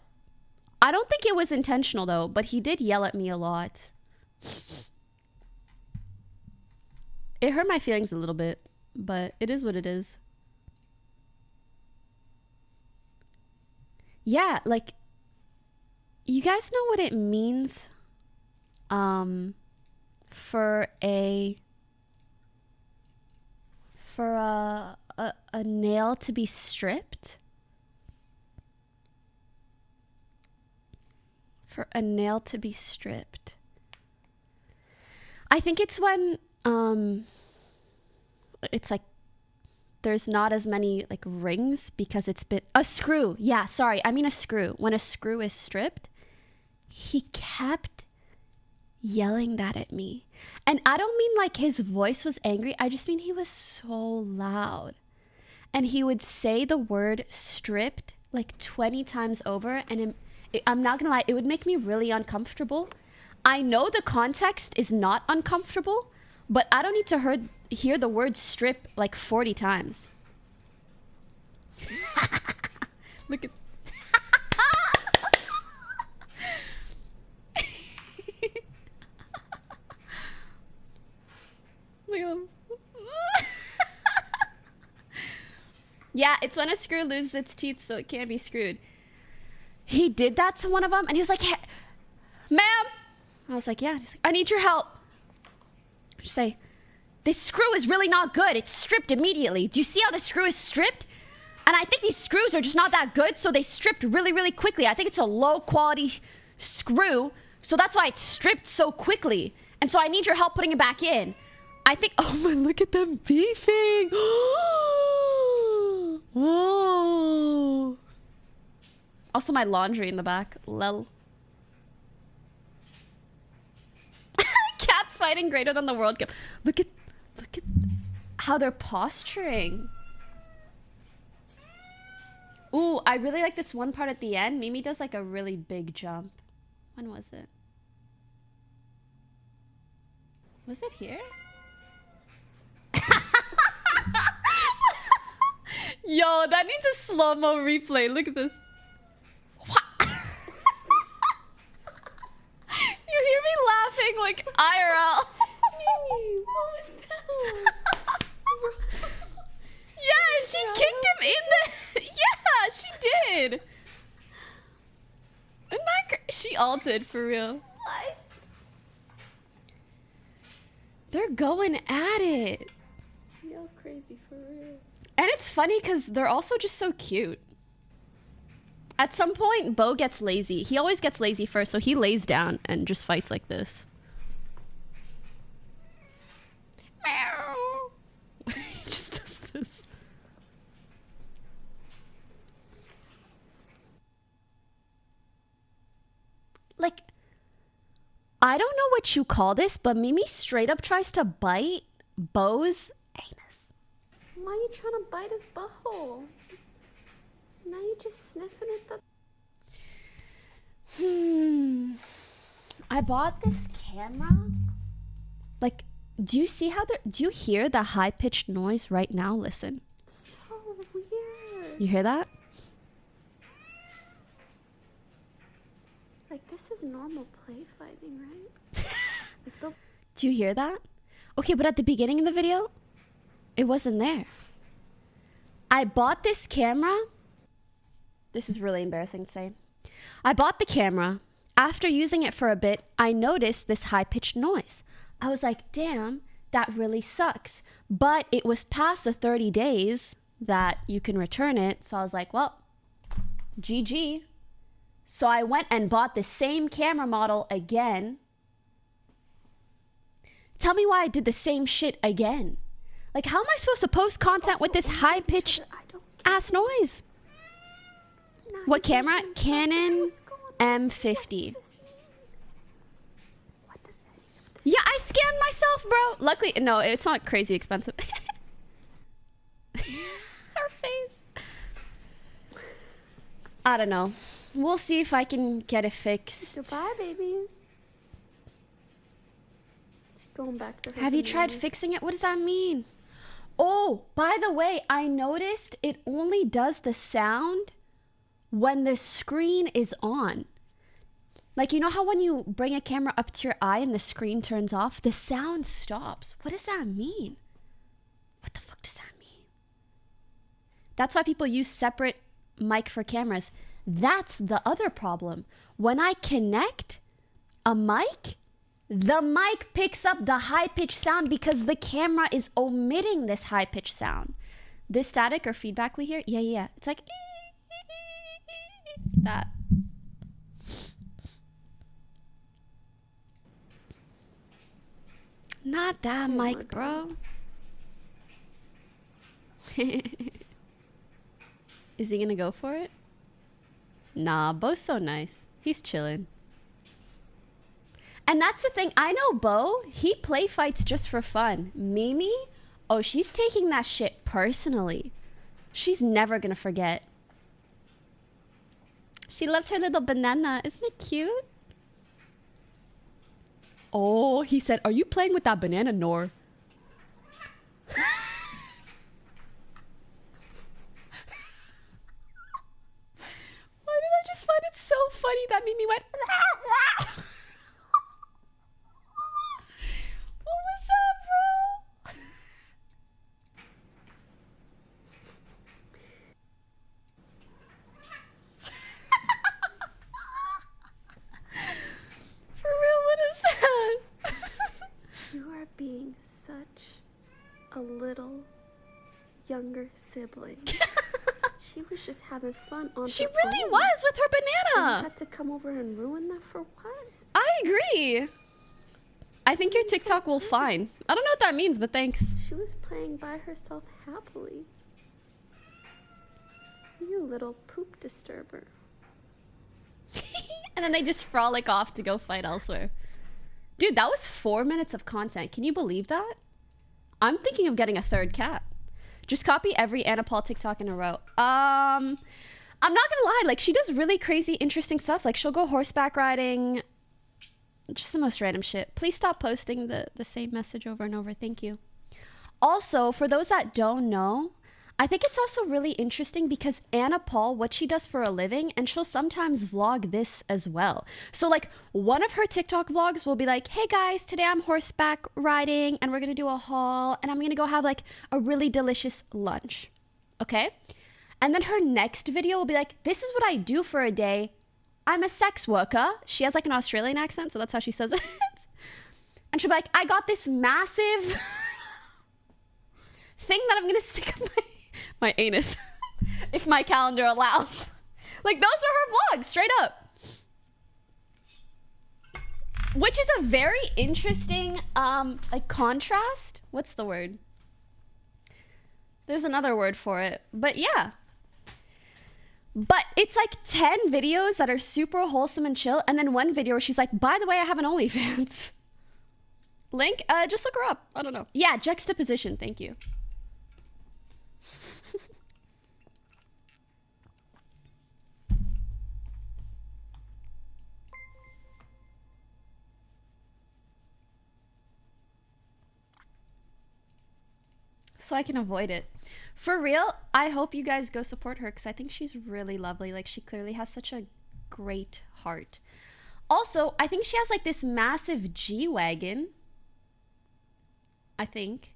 I don't think it was intentional though, but he did yell at me a lot. It hurt my feelings a little bit, but it is what it is. Yeah, like, you guys know what it means for a nail to be stripped? For a nail to be stripped. I think it's when it's like there's not as many like rings because it's been a screw. Yeah, sorry. I mean a screw. When a screw is stripped, he kept yelling that at me. And I don't mean like his voice was angry. I just mean he was so loud. And he would say the word stripped like 20 times over. And I'm not gonna lie, it would make me really uncomfortable. I know the context is not uncomfortable, but I don't need to hear the word strip like 40 times. Look at... Look at him. Yeah, it's when a screw loses its teeth, so it can't be screwed. He did that to one of them, and he was like, hey, ma'am. I was like, yeah. He's like, I need your help. Just say, this screw is really not good. It's stripped immediately. Do you see how the screw is stripped? And I think these screws are just not that good, so they stripped really, really quickly. I think it's a low quality screw, so that's why it's stripped so quickly. And so I need your help putting it back in. I think, oh my, look at them beefing. Whoa. Also my laundry in the back, lol. Cats fighting greater than the World Cup. Look at how they're posturing. Ooh, I really like this one part at the end. Mimi does like a really big jump. When was it? Was it here? Yo, that needs a slow-mo replay. Look at this. You hear me laughing like IRL. Mimi, what was that? Yeah, she kicked him in the... Yeah, she did. Isn't that she ulted for real. What? They're going at it. You're crazy for real. And it's funny because they're also just so cute. At some point, Bo gets lazy. He always gets lazy first, so he lays down and just fights like this. Meow. He just does this. Like, I don't know what you call this, but Mimi straight up tries to bite Bo's anus. Why are you trying to bite his butthole? Now you're just sniffing at the... I bought this camera. Like, do you see how do you hear the high-pitched noise right now? Listen. So weird. You hear that? Like, this is normal play fighting, right? Like Do you hear that? Okay, but at the beginning of the video, it wasn't there. I bought this camera. This is really embarrassing to say. I bought the camera. After using it for a bit, I noticed this high-pitched noise. I was like, damn, that really sucks. But it was past the 30 days that you can return it. So I was like, well, GG. So I went and bought the same camera model again. Tell me why I did the same shit again. Like, how am I supposed to post content with this high-pitched ass noise? What camera? Canon M50. Yeah, I scammed myself, bro. Luckily, no, it's not crazy expensive. Her face. I don't know. We'll see if I can get it fixed. Goodbye, babies. She's going back to her. Have you tried fixing it? What does that mean? Oh, by the way, I noticed it only does the sound when the screen is on. Like, you know how when you bring a camera up to your eye and the screen turns off, the sound stops. What does that mean? What the fuck does that mean? That's why people use separate mic for cameras. That's the other problem. When I connect a mic, the mic picks up the high-pitched sound because the camera is omitting this high-pitched sound. This static or feedback we hear, yeah. It's like that. Not that mic, bro. Is he gonna go for it? Nah, Bo's so nice. He's chilling. And that's the thing. I know Bo, he play fights just for fun. Mimi, oh, she's taking that shit personally. She's never gonna forget. She loves her little banana. Isn't it cute? Oh, he said, are you playing with that banana, Nor? Why did I just find it so funny that Mimi went, rah, rah. What was that, bro? For real, what is that? You are being such a little younger sibling. She was just having fun on She her really own. was with her And you banana. had to come over and ruin that for what? I agree. I think your TikTok will fine. I don't know what that means, but thanks. She was playing by herself happily. You little poop disturber. And then they just frolic off to go fight elsewhere. Dude, that was 4 minutes of content. Can you believe that? I'm thinking of getting a third cat. Just copy every Anna Paul TikTok in a row. I'm not gonna lie, like she does really crazy, interesting stuff. Like she'll go horseback riding. Just the most random shit. Please stop posting the same message over and over. Thank you. Also, for those that don't know, I think it's also really interesting because Anna Paul, what she does for a living, and she'll sometimes vlog this as well. So like one of her TikTok vlogs will be like, hey guys, today I'm horseback riding and we're gonna do a haul and I'm gonna go have like a really delicious lunch. Okay? And then her next video will be like, this is what I do for a day. I'm a sex worker. She has like an Australian accent, so that's how she says it. And she'll be like, I got this massive thing that I'm gonna stick up my anus if my calendar allows. Like those are her vlogs, straight up. Which is a very interesting like contrast. What's the word? There's another word for it, but yeah. But it's like 10 videos that are super wholesome and chill, and then one video where she's like, by the way, I have an OnlyFans. Link, just look her up. I don't know. Yeah, juxtaposition, thank you. So I can avoid it. For real, I hope you guys go support her because I think she's really lovely. Like she clearly has such a great heart. Also, I think she has like this massive G-Wagon. I think.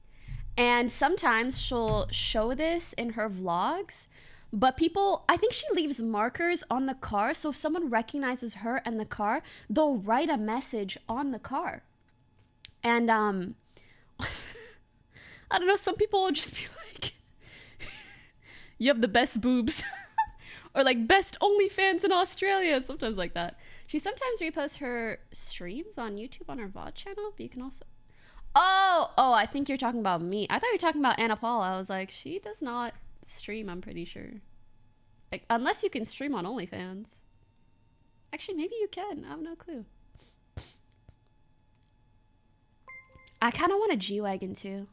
And sometimes she'll show this in her vlogs. But people, I think she leaves markers on the car. So if someone recognizes her and the car, they'll write a message on the car. And I don't know, some people will just be like, you have the best boobs. Or like, best OnlyFans in Australia. Sometimes like that. She sometimes reposts her streams on YouTube on her VOD channel. But you can also... Oh, I think you're talking about me. I thought you were talking about Anna Paul. I was like, she does not stream, I'm pretty sure. Like, unless you can stream on OnlyFans. Actually, maybe you can. I have no clue. I kind of want a G-Wagon too.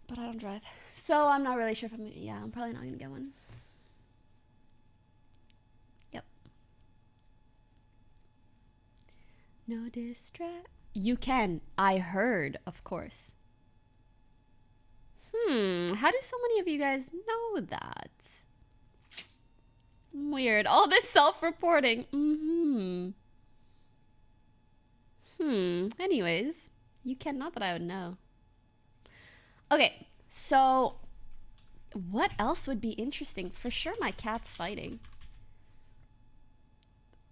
But I don't drive. So I'm not really sure if I'm probably not gonna get one. Yep. No distract. You can. I heard, of course. How do so many of you guys know that? Weird. All this self-reporting. Anyways, you can. Not that I would know. Okay, so what else would be interesting? For sure my cat's fighting.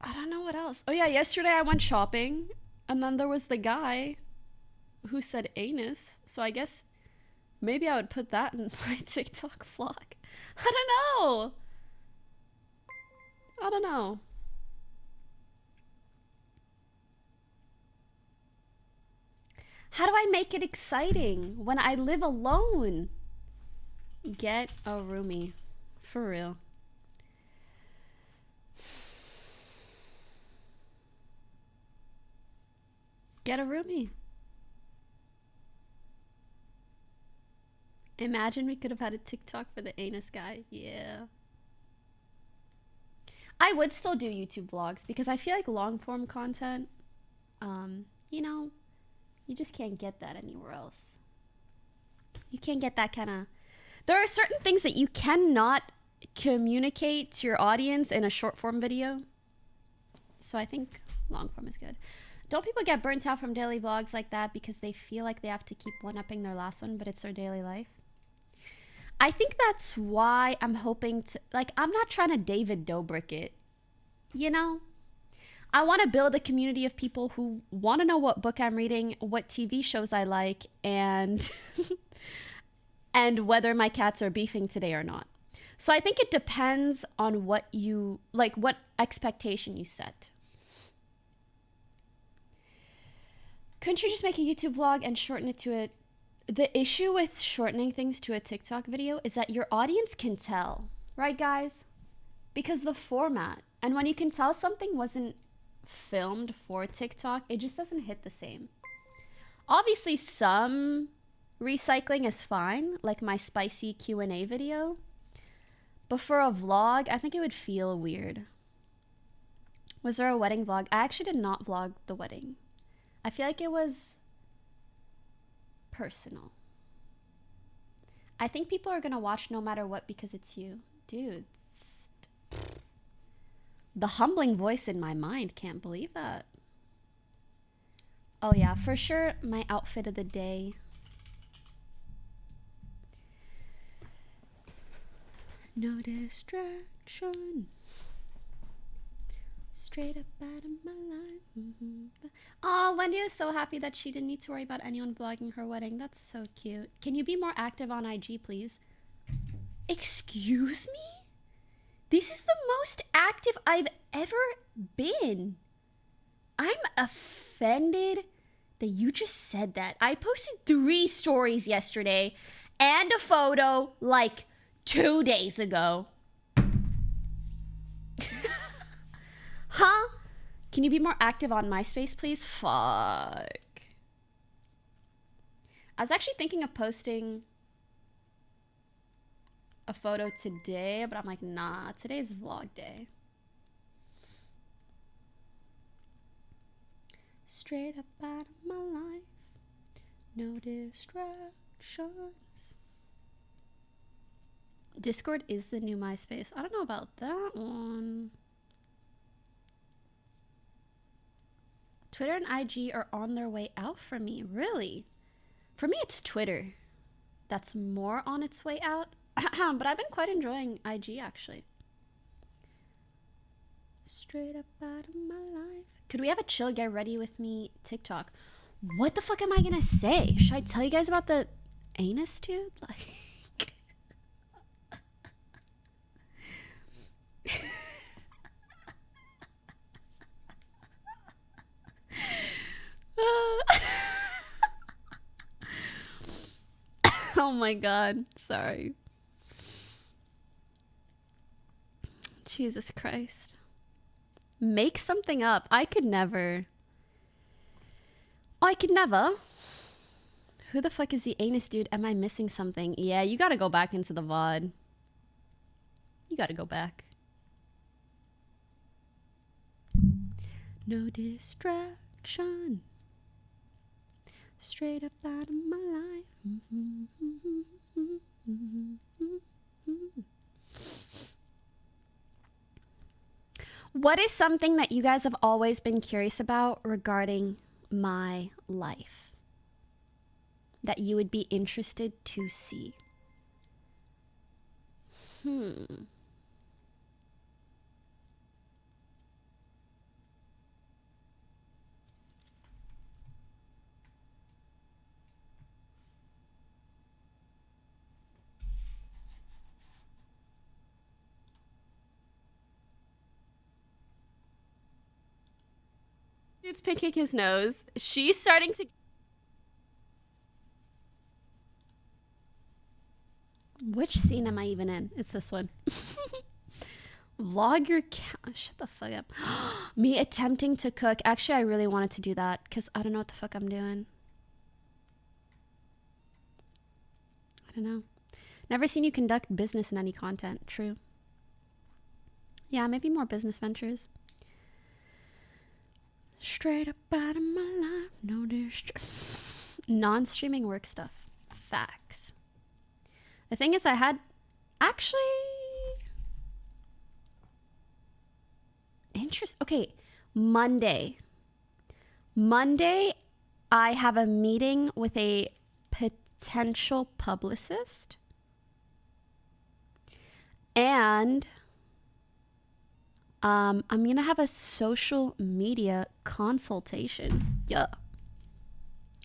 I don't know what else. Oh yeah, yesterday I went shopping and then there was the guy who said anus. So I guess maybe I would put that in my TikTok vlog. I don't know. How do I make it exciting when I live alone? Get a roomie. For real. Get a roomie. Imagine we could have had a TikTok for the anus guy. Yeah. I would still do YouTube vlogs because I feel like long form content, you know, you just can't get that anywhere else. You can't get that kind of... There are certain things that you cannot communicate to your audience in a short form video. So I think long form is good. Don't people get burnt out from daily vlogs like that because they feel like they have to keep one-upping their last one, but it's their daily life? I think that's why I'm hoping to... Like, I'm not trying to David Dobrik it. You know? I want to build a community of people who want to know what book I'm reading, what TV shows I like, and and whether my cats are beefing today or not. So I think it depends on what you like, what expectation you set. Couldn't you just make a YouTube vlog and shorten it to a... The issue with shortening things to a TikTok video is that your audience can tell, right, guys? Because the format, and when you can tell something wasn't filmed for TikTok, it just doesn't hit the same. Obviously, some recycling is fine, like my spicy Q&A video. But for a vlog, I think it would feel weird. Was there a wedding vlog? I actually did not vlog the wedding. I feel like it was personal. I think people are gonna watch no matter what because it's you. Dude, the humbling voice in my mind, can't believe that. Oh yeah, for sure, my outfit of the day. No distraction. Straight up out of my life. Oh, Wendy is so happy that she didn't need to worry about anyone vlogging her wedding. That's so cute. Can you be more active on IG, please? Excuse me? This is the most active I've ever been. I'm offended that you just said that. I posted 3 stories yesterday and a photo like 2 days ago. Huh? Can you be more active on MySpace, please? Fuck. I was actually thinking of posting a photo today, but I'm like, nah, today's vlog day. Straight up out of my life. No distractions. Discord is the new MySpace. I don't know about that one. Twitter and IG are on their way out for me. Really? For me, it's Twitter that's more on its way out. But I've been quite enjoying IG, actually. Straight up out of my life. Could we have a chill get ready with me TikTok? What the fuck am I gonna say? Should I tell you guys about the anus dude? Like... Oh my god, sorry. Jesus Christ. Make something up. I could never. Oh, I could never. Who the fuck is the anus dude? Am I missing something? Yeah, you gotta go back into the VOD. You gotta go back. No distraction. Straight up out of my life. What is something that you guys have always been curious about regarding my life that you would be interested to see? Dude's picking his nose. She's starting to... Which scene am I even in? It's this one. Vlog your cat. Shut the fuck up. Me attempting to cook. Actually, I really wanted to do that because I don't know what the fuck I'm doing. I don't know. Never seen you conduct business in any content. True. Yeah, maybe more business ventures. Straight up out of my life, no distraction. Non-streaming work stuff. Facts. The thing is, I had actually okay, Monday, I have a meeting with a potential publicist, and I'm gonna have a social media consultation. Yeah,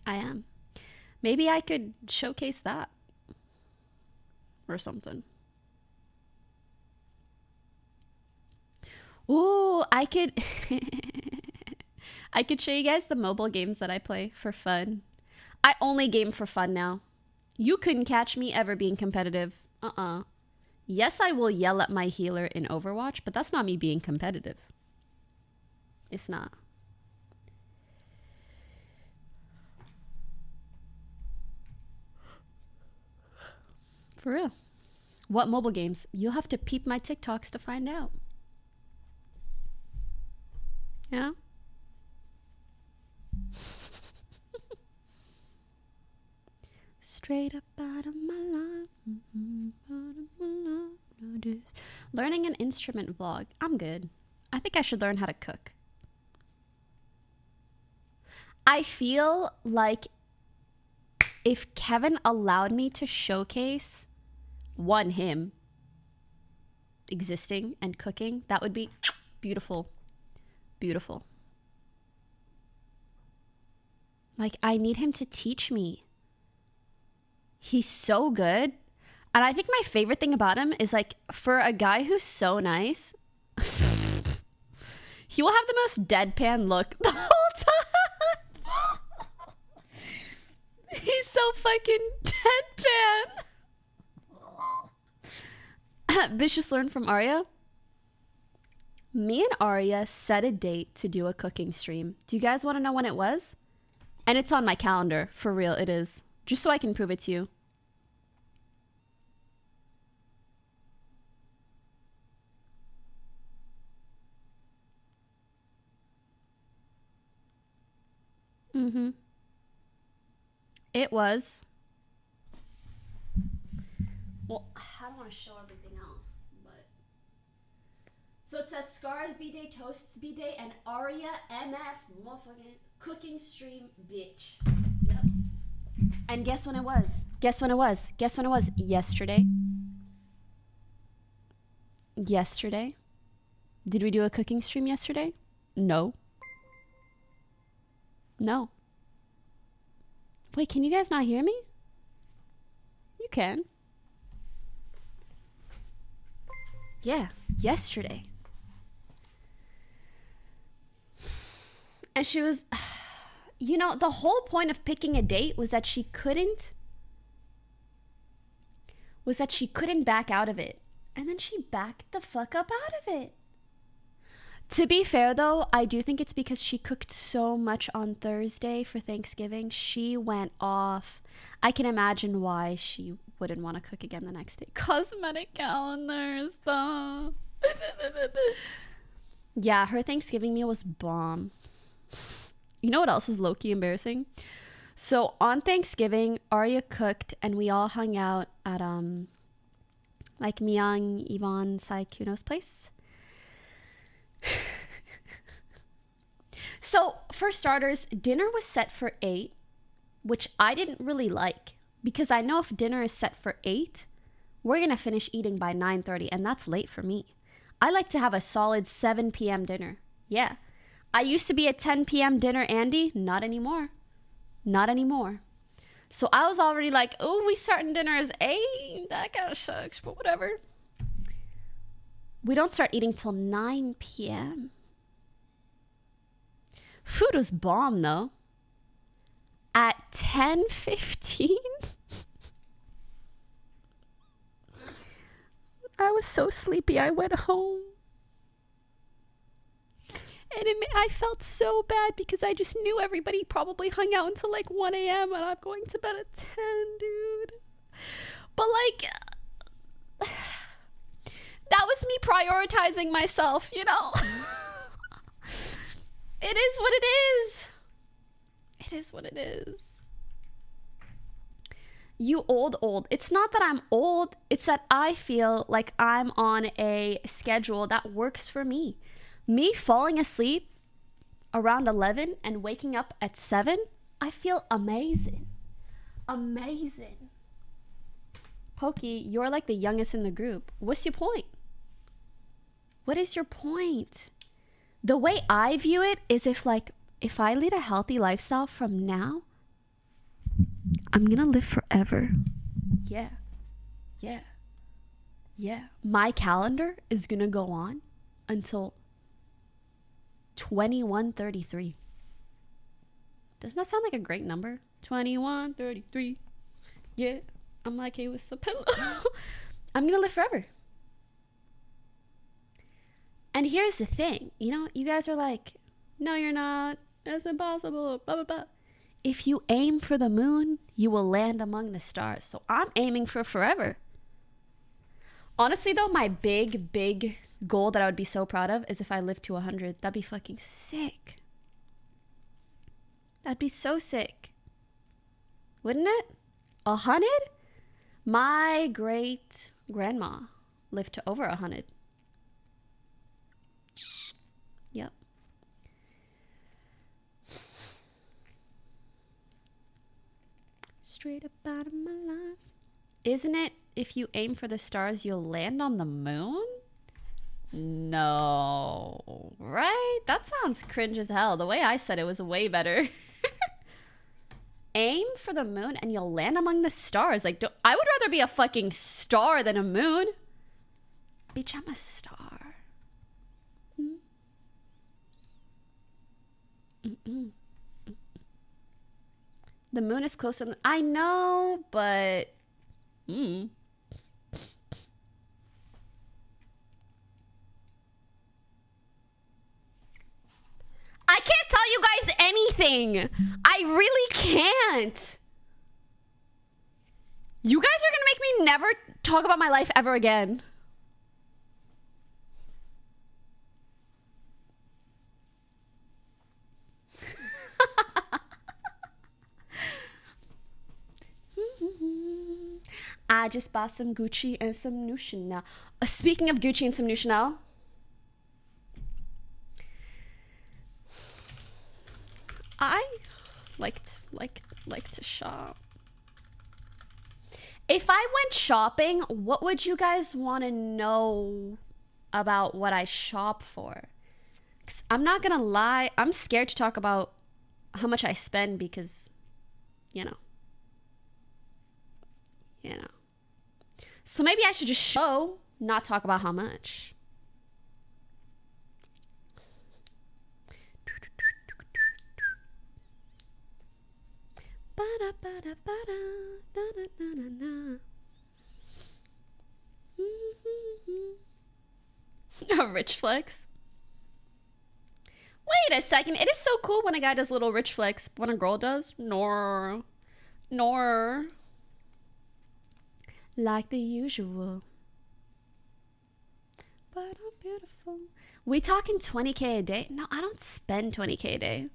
I am. Maybe I could showcase that or something. Ooh, I could I could show you guys the mobile games that I play for fun. I only game for fun now. You couldn't catch me ever being competitive. Yes, I will yell at my healer in Overwatch, but that's not me being competitive. It's not. For real. What mobile games? You'll have to peep my TikToks to find out. You know? Straight up out of my life. Learning an instrument vlog. I'm good. I think I should learn how to cook. I feel like if Kevin allowed me to showcase him existing and cooking, that would be beautiful. Beautiful. Like, I need him to teach me. He's so good. And I think my favorite thing about him is, like, for a guy who's so nice, he will have the most deadpan look the whole time. He's so fucking deadpan. Vicious learned from Arya. Me and Arya set a date to do a cooking stream. Do you guys want to know when it was? And it's on my calendar. For real, it is. Just so I can prove it to you. It was. Well, I don't want to show everything else, but. So it says Scars B-Day, Toasts B-Day, and Aria MF motherfucking cooking stream bitch. Yep. And guess when it was? Guess when it was? Guess when it was? Yesterday. Yesterday. Did we do a cooking stream yesterday? No. No. Wait, can you guys not hear me? You can. Yeah, yesterday. And she was, you know, the whole point of picking a date was that she couldn't back out of it. And then she backed the fuck up out of it. To be fair, though, I do think it's because she cooked so much on Thursday for Thanksgiving. She went off. I can imagine why she wouldn't want to cook again the next day. Cosmetic calendars, though. Yeah, her Thanksgiving meal was bomb. You know what else was low-key embarrassing? So on Thanksgiving, Arya cooked and we all hung out at like Myung, Yvonne, Sai Kuno's place. So for starters, dinner was set for 8, which I didn't really like because I know if dinner is set for 8, we're gonna finish eating by 9:30, and that's late for me. I like to have a solid 7 p.m. dinner. Yeah, I used to be a 10 p.m. dinner Andy. Not anymore. Not anymore. So I was already like, oh, we starting dinner as 8. That kind of sucks, but whatever. We don't start eating till 9 p.m. Food was bomb, though. At 10:15, I was so sleepy, I went home. And I felt so bad because I just knew everybody probably hung out until like 1 a.m. and I'm going to bed at 10, dude. But like, that was me prioritizing myself, you know? It is what it is. It is what it is. You old. It's not that I'm old. It's that I feel like I'm on a schedule that works for me. Me falling asleep around 11 and waking up at 7, I feel amazing. Amazing. Pokey, you're like the youngest in the group. What's your point? What is your point? The way I view it is if I lead a healthy lifestyle from now, I'm gonna live forever. Yeah. Yeah. Yeah. My calendar is gonna go on until 2133. Doesn't that sound like a great number? 2133. Yeah. I'm like, hey, what's up? I'm gonna live forever. And here's the thing, you know, you guys are like, no, you're not. It's impossible. Blah, blah, blah. If you aim for the moon, you will land among the stars. So I'm aiming for forever. Honestly, though, my big, big goal that I would be so proud of is if I lived to 100. That'd be fucking sick. That'd be so sick. Wouldn't it? 100? My great grandma lived to over 100. Yep. Straight up out of my life. Isn't it, if you aim for the stars, you'll land on the moon? No. Right? That sounds cringe as hell. The way I said it was way better. Aim for the moon and you'll land among the stars. Like, I would rather be a fucking star than a moon. Bitch, I'm a star. The moon is closer than I know, but I can't tell you guys anything. I really can't. You guys are gonna make me never talk about my life ever again. I just bought some Gucci and some new Chanel. Speaking of Gucci and some new Chanel, I like to shop. If I went shopping, what would you guys want to know about what I shop for? 'Cause I'm not gonna lie, I'm scared to talk about how much I spend because, you know. So maybe I should just show, not talk about how much. A rich flex. Wait a second. It is so cool when a guy does little rich flex. When a girl does, nor. Like the usual. But I'm beautiful. We talking 20K a day? No, I don't spend 20K a day.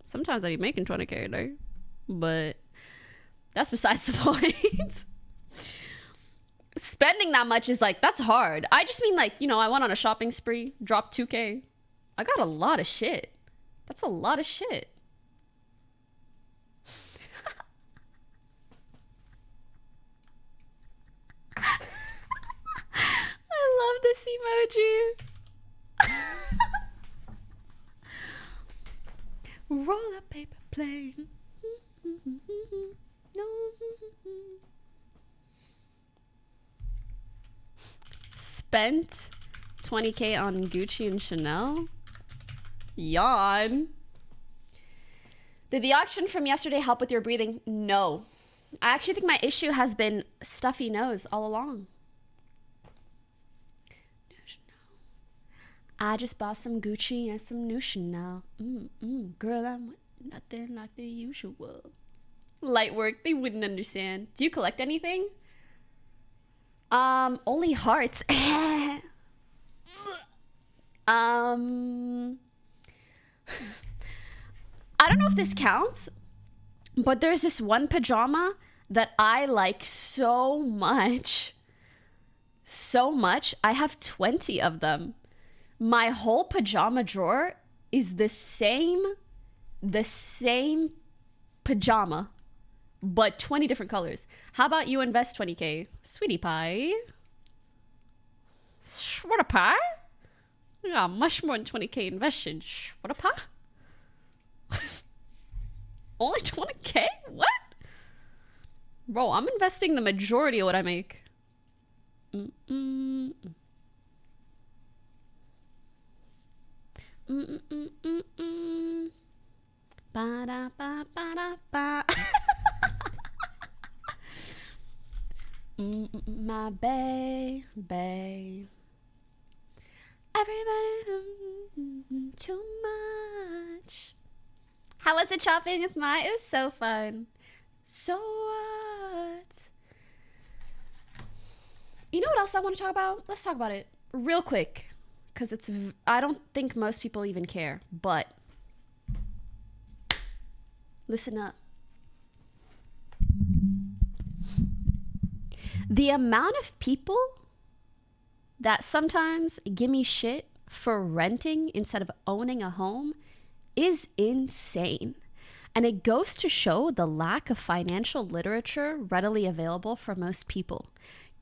Sometimes I be making 20K a day. But that's besides the point. Spending that much is like, that's hard. I just mean like, you know, I went on a shopping spree, dropped 2K. I got a lot of shit. That's a lot of shit. I love this emoji. Roll the paper plane. Spent 20K on Gucci and Chanel. Yawn. Did the auction from yesterday help with your breathing? No. I actually think my issue has been stuffy nose all along. I just bought some Gucci and some new Chanel. Girl, I'm nothing like the usual. Light work, they wouldn't understand. Do you collect anything? Only hearts. I don't know if this counts, but there's this one pajama that I like so much. So much. I have 20 of them. My whole pajama drawer is the same pajama, but 20 different colors. How about you invest 20K? Sweetie pie. What a pie? I got much more than 20K invested. What a pa? Only 20K? What? Bro, I'm investing the majority of what I make. Ba-da-ba-ba-da-ba. My babe. Everybody too much. How was it shopping with my? It was so fun. So what? You know what else I want to talk about? Let's talk about it real quick, because I don't think most people even care, but listen up. The amount of people that sometimes give me shit for renting instead of owning a home is insane. And it goes to show the lack of financial literature readily available for most people.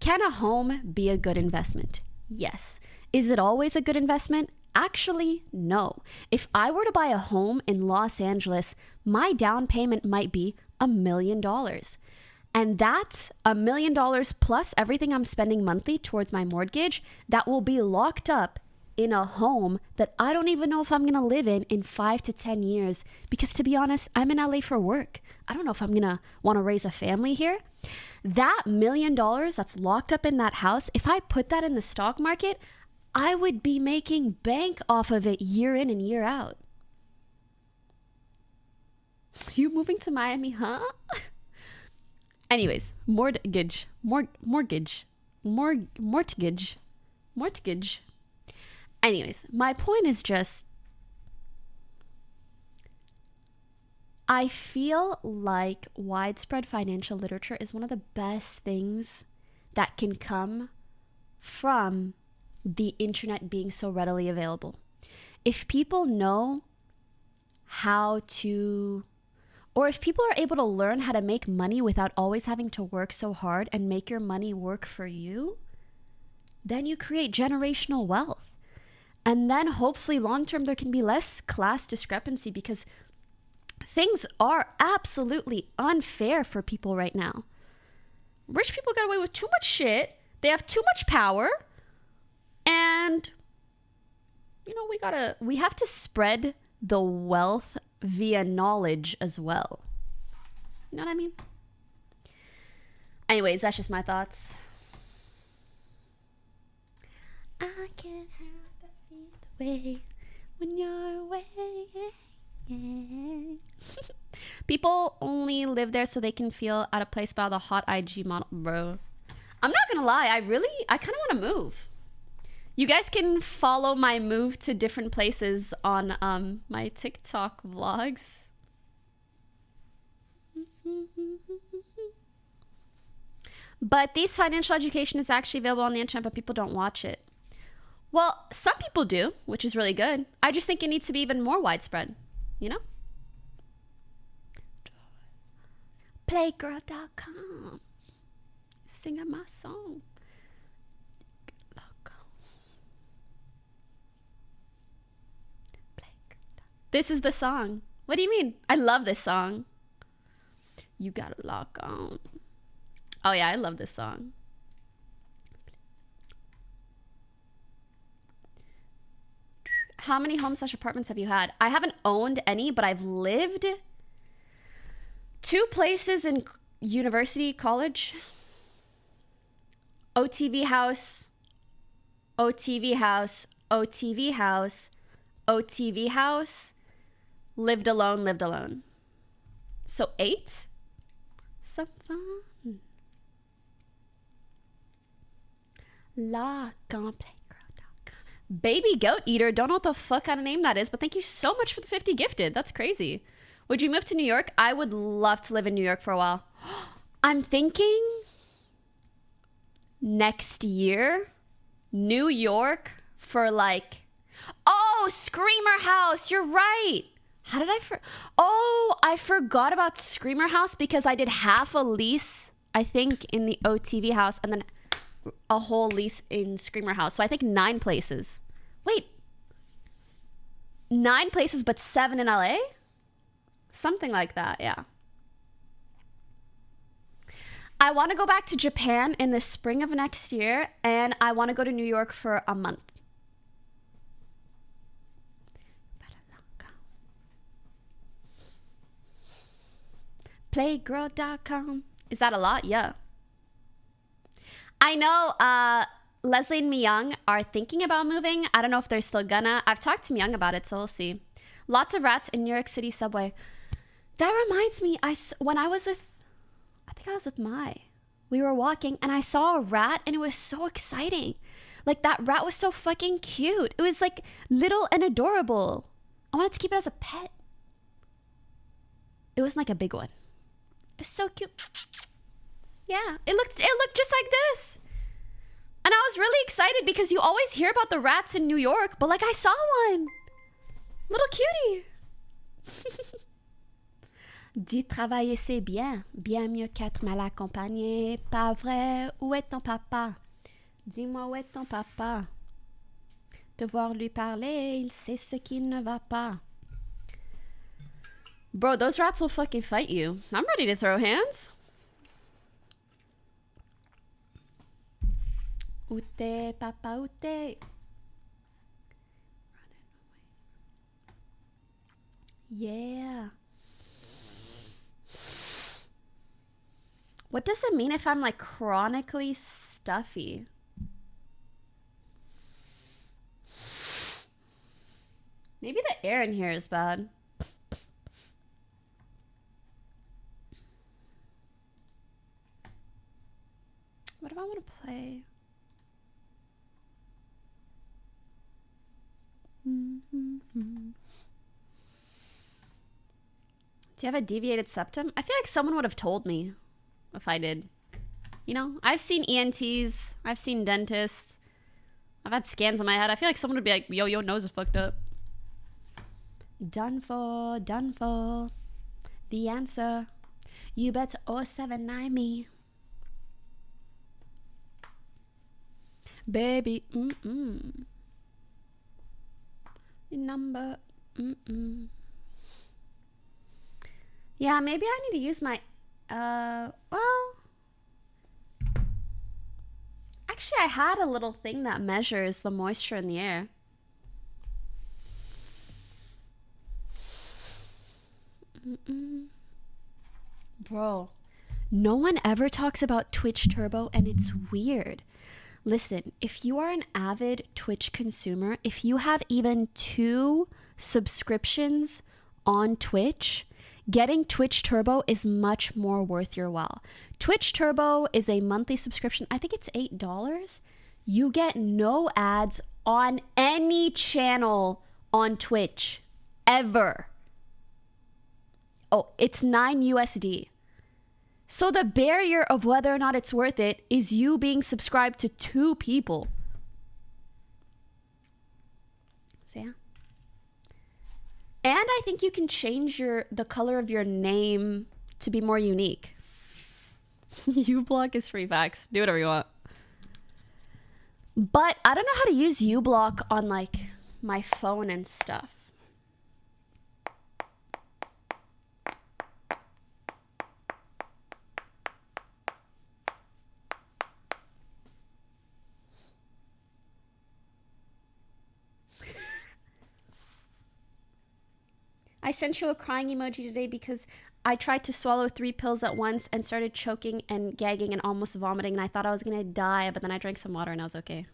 Can a home be a good investment? Yes. Is it always a good investment? Actually, no. If I were to buy a home in Los Angeles, my down payment might be $1 million. And that's $1 million plus everything I'm spending monthly towards my mortgage that will be locked up in a home that I don't even know if I'm going to live in 5 to 10 years. Because to be honest, I'm in LA for work. I don't know if I'm going to want to raise a family here. That $1 million that's locked up in that house, if I put that in the stock market, I would be making bank off of it year in and year out. You moving to Miami, huh? Anyways, mortgage. Anyways, my point is just, I feel like widespread financial literature is one of the best things that can come from the internet being so readily available. If people know how to, or if people are able to learn how to make money without always having to work so hard and make your money work for you, then you create generational wealth. And then hopefully long-term there can be less class discrepancy, because things are absolutely unfair for people right now. Rich people get away with too much shit. They have too much power. And, you know, we have to spread the wealth via knowledge as well. You know what I mean? Anyways, that's just my thoughts. I can't help but feel the way when you're away. People only live there so they can feel out of place by the hot IG model. Bro, I'm not gonna lie, I kind of want to move. You guys can follow my move to different places on my TikTok vlogs. But this financial education is actually available on the internet, but people don't watch it. Well, some people do, which is really good. I just think it needs to be even more widespread, you know? Playgirl.com. Singing my song. This is the song. What do you mean? I love this song. You gotta lock on. Oh yeah, I love this song. How many homes/apartments have you had? I haven't owned any, but I've lived 2 places in university, college. OTV house, OTV house, OTV house, OTV house. Lived alone. So 8? Some fun. Lock on Playgirl.com. Baby Goat Eater. Don't know what the fuck kind of name that is, but thank you so much for the 50 gifted. That's crazy. Would you move to New York? I would love to live in New York for a while. I'm thinking next year, New York for like, oh, Screamer House. You're right. How did I forgot about Screamer House because I did half a lease, I think, in the OTV house and then a whole lease in Screamer House. So I think 9 places. Wait, 9 places, but 7 in LA? Something like that, yeah. I want to go back to Japan in the spring of next year, and I want to go to New York for a month. Playgirl.com. Is that a lot? Yeah. I know Leslie and Myung are thinking about moving. I don't know if they're still gonna. I've talked to Myung about it, so we'll see. Lots of rats in New York City subway. That reminds me, when I was with, I think I was with Mai. We were walking and I saw a rat and it was so exciting. Like that rat was so fucking cute. It was like little and adorable. I wanted to keep it as a pet. It wasn't like a big one. It was so cute. Yeah, it looked just like this. And I was really excited because you always hear about the rats in New York, but like I saw one. Little cutie. Dis travailler c'est bien, bien mieux qu'être mal accompagné. Pas vrai, où est ton papa? Dis-moi où est ton papa? Devoir lui parler, il sait ce qui ne va pas. Bro, those rats will fucking fight you. I'm ready to throw hands. Ute, papa, ute. Yeah. What does it mean if I'm like chronically stuffy? Maybe the air in here is bad. What do I want to play? Do you have a deviated septum? I feel like someone would have told me if I did. You know, I've seen ENTs, I've seen dentists, I've had scans on my head. I feel like someone would be like, yo, your nose is fucked up. Done for, done for. The answer. You better 079 me. Baby, number, Yeah, maybe I need to use my, well, actually I had a little thing that measures the moisture in the air. Bro, no one ever talks about Twitch Turbo and it's weird. Listen, if you are an avid Twitch consumer, if you have even 2 subscriptions on Twitch, getting Twitch Turbo is much more worth your while. Twitch Turbo is a monthly subscription. I think it's $8. You get no ads on any channel on Twitch, ever. Oh, it's $9 USD. So the barrier of whether or not it's worth it is you being subscribed to 2 people. So yeah. And I think you can change the color of your name to be more unique. uBlock is free, facts. Do whatever you want. But I don't know how to use uBlock on like my phone and stuff. I sent you a crying emoji today because I tried to swallow 3 pills at once and started choking and gagging and almost vomiting, and I thought I was gonna die, but then I drank some water and I was okay.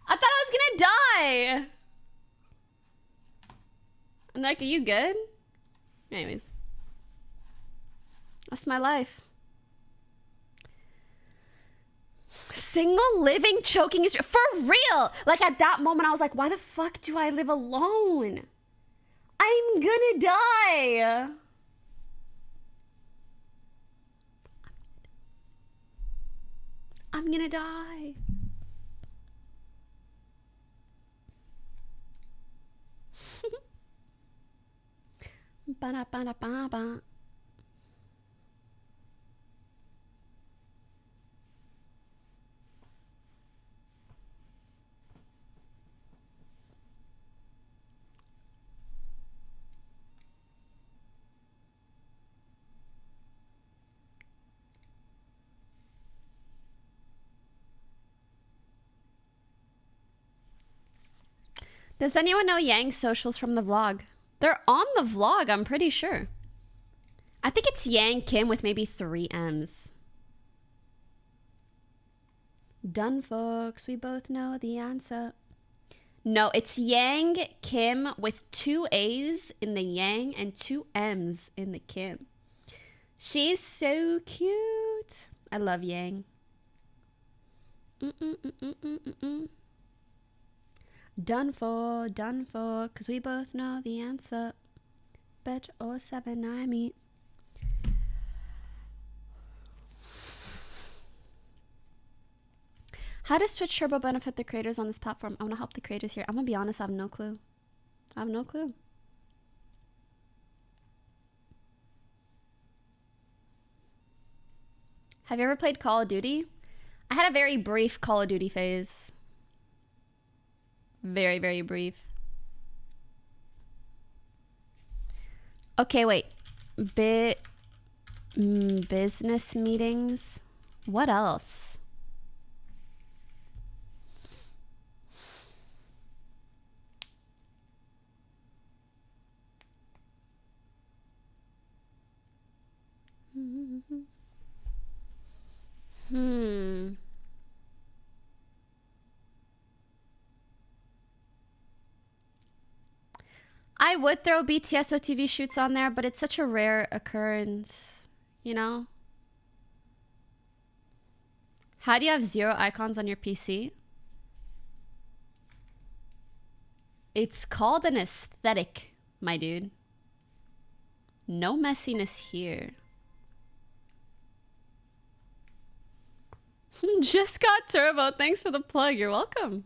I thought I was gonna die. I'm like, are you good? Anyways, that's my life. Single living choking is for real. Like at that moment I was like, why the fuck do I live alone? I'm gonna die. I'm gonna die. Ba-da-ba-da-ba-ba. Does anyone know Yang's socials from the vlog? They're on the vlog, I'm pretty sure. I think it's Yang Kim with maybe 3 M's. Done, folks. We both know the answer. No, it's Yang Kim with 2 A's in the Yang and 2 M's in the Kim. She's so cute. I love Yang. Done for, cause we both know the answer. Bet or 7 I meet. How does Twitch Turbo benefit the creators on this platform? I want to help the creators here. I'm gonna be honest, I have no clue. I have no clue. Have you ever played Call of Duty? I had a very brief Call of Duty phase. Very, very brief. Okay, wait. Business meetings. What else? I would throw BTS OTV shoots on there, but it's such a rare occurrence, you know? How do you have 0 icons on your PC? It's called an aesthetic, my dude. No messiness here. Just got turbo. Thanks for the plug. You're welcome.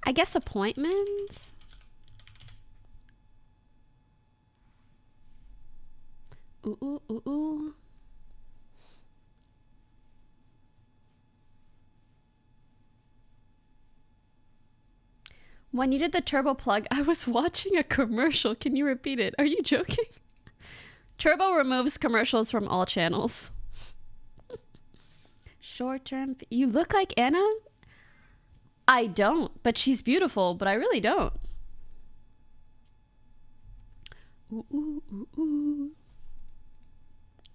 I guess appointments. Ooh. When you did the turbo plug, I was watching a commercial. Can you repeat it? Are you joking? Turbo removes commercials from all channels. Short term. You look like Anna? I don't, but she's beautiful, but I really don't. Ooh.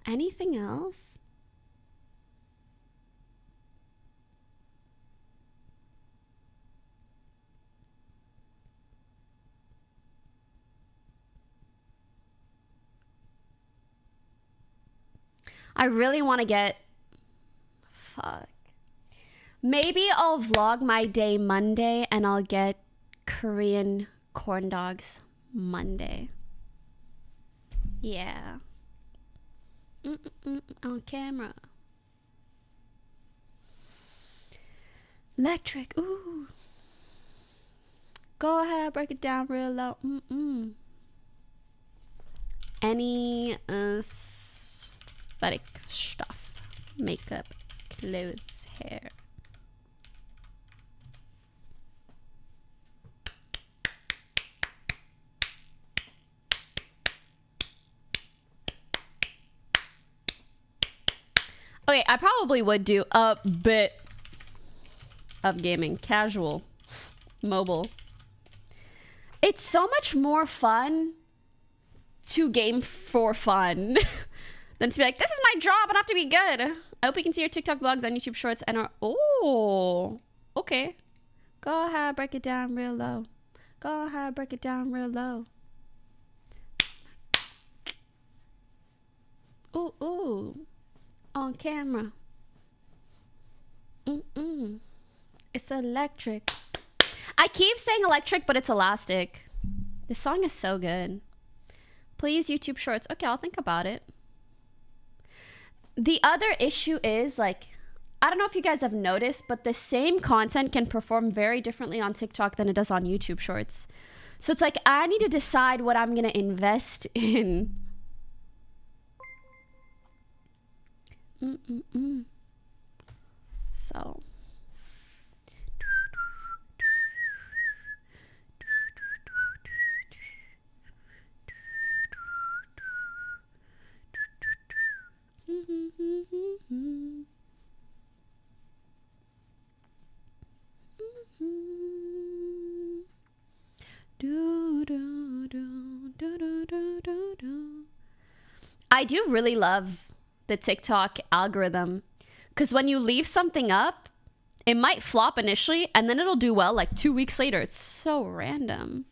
Anything else? I really want to get... Fuck. Maybe I'll vlog my day Monday and I'll get Korean corn dogs Monday. Yeah. On camera. Electric. Ooh. Go ahead, break it down real low. Any aesthetic stuff. Makeup, clothes, hair. Okay, I probably would do a bit of gaming. Casual. Mobile. It's so much more fun to game for fun than to be like, this is my job and I have to be good. I hope we can see your TikTok vlogs on YouTube Shorts and our... Oh, okay. Go ahead, break it down real low. Go ahead, break it down real low. Ooh. On camera. It's electric. I keep saying electric, but it's elastic. This song is so good. Please, YouTube Shorts. Okay, I'll think about it. The other issue is, like, I don't know if you guys have noticed, but the same content can perform very differently on TikTok than it does on YouTube Shorts. So it's like, I need to decide what I'm going to invest in. So. I do really love the TikTok algorithm because when you leave something up, it might flop initially and then it'll do well like 2 weeks later. It's so random.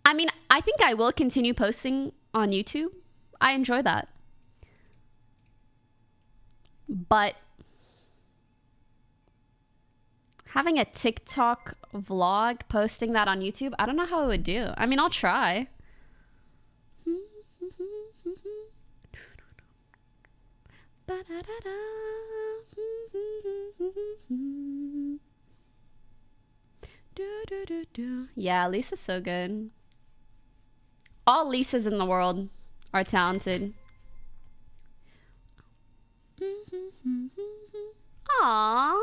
I mean, I think I will continue posting on YouTube. I enjoy that. But having a TikTok vlog, posting that on YouTube, I don't know how it would do. I mean, I'll try. Yeah, Lisa's so good. All Lisas in the world are talented. Aww.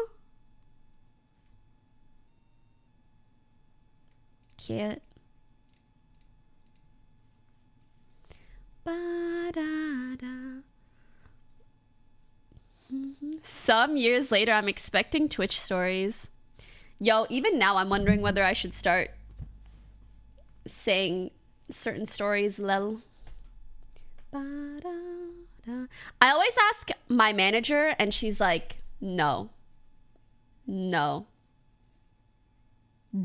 Cute. Some years later, I'm expecting Twitch stories. Yo, even now, I'm wondering whether I should start saying certain stories, lel. I always ask my manager, and she's like, no. No.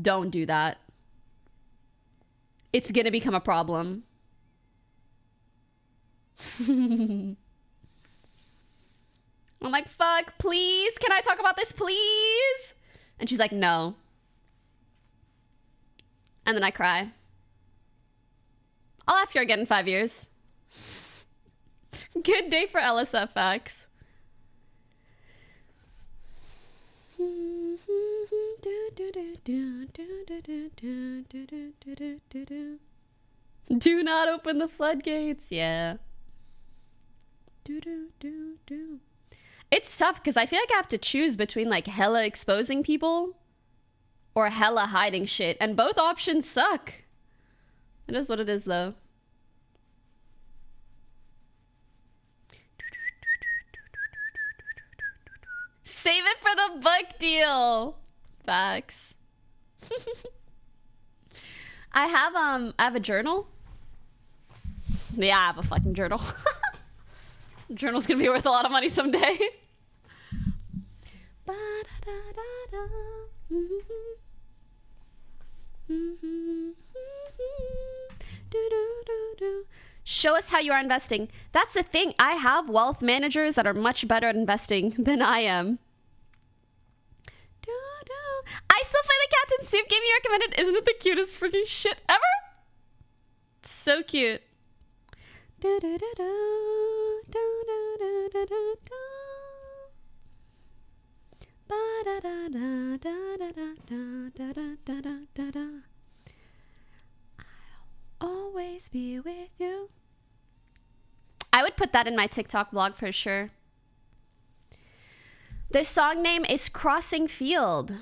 Don't do that. It's gonna become a problem. I'm like, fuck, please? Can I talk about this, please? And she's like, no. And then I cry. I'll ask her again in 5 years. Good day for LSFX. Do not open the floodgates. Yeah. It's tough because I feel like I have to choose between like hella exposing people or hella hiding shit. And both options suck. It is what it is though. Save it for the book deal. Facts. I have a journal. Yeah, I have a fucking journal. Journal's gonna be worth a lot of money someday. Show us how you are investing. That's the thing. I have wealth managers that are much better at investing than I am. I still play the Cats and Soup game you recommended. Isn't it the cutest freaking shit ever? It's so cute. I'll always be with you. I would put that in my TikTok vlog for sure. The song name is Crossing Field.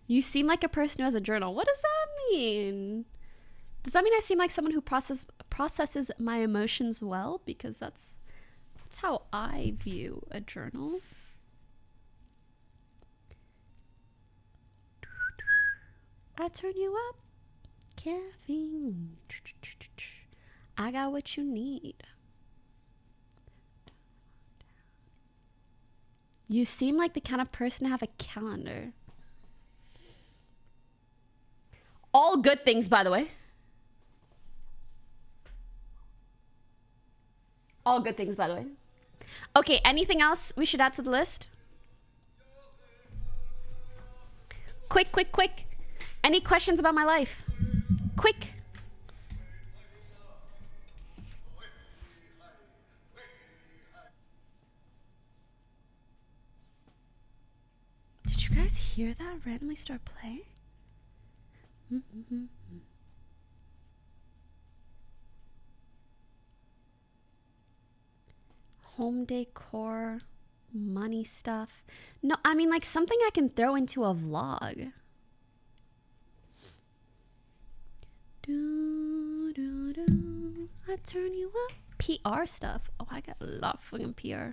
You seem like a person who has a journal. What does that mean? Does that mean I seem like someone who processes my emotions well? Because that's how I view a journal. I turn you up. Caffeine. I got what you need. You seem like the kind of person to have a calendar. All good things, by the way. All good things, by the way. Okay, anything else we should add to the list? Quick, quick, quick. Any questions about my life? Quick. Did you guys hear that randomly start playing? Home decor, money stuff. No, I mean like something I can throw into a vlog. Do, do, do. I turn you up. PR stuff. Oh, I got a lot of fucking PR.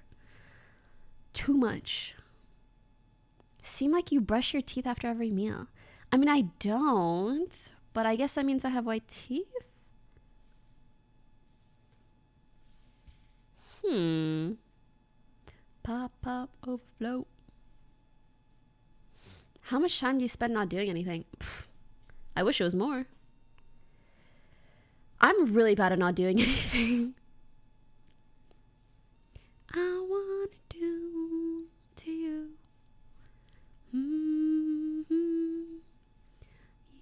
Too much. Seem like you brush your teeth after every meal. I mean, I don't, but I guess that means I have white teeth. Pop, pop, overflow. How much time do you spend not doing anything? Pfft, I wish it was more. I'm really bad at not doing anything. I wanna do to you.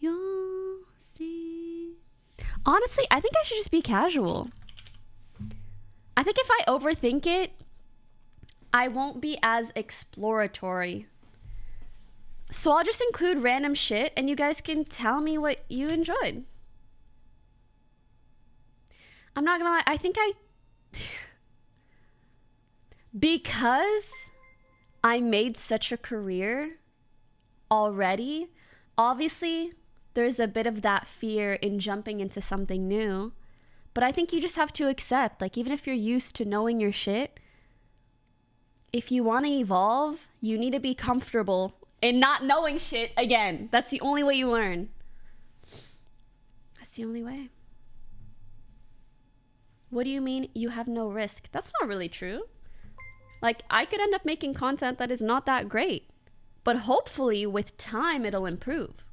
You'll see. Honestly, I think I should just be casual. I think if I overthink it, I won't be as exploratory. So I'll just include random shit and you guys can tell me what you enjoyed. I'm not gonna lie, I think because I made such a career already, obviously there's a bit of that fear in jumping into something new. But I think you just have to accept, like, even if you're used to knowing your shit, if you want to evolve, you need to be comfortable in not knowing shit again. That's the only way you learn. That's the only way. What do you mean you have no risk? That's not really true. Like, I could end up making content that is not that great, but hopefully with time it'll improve.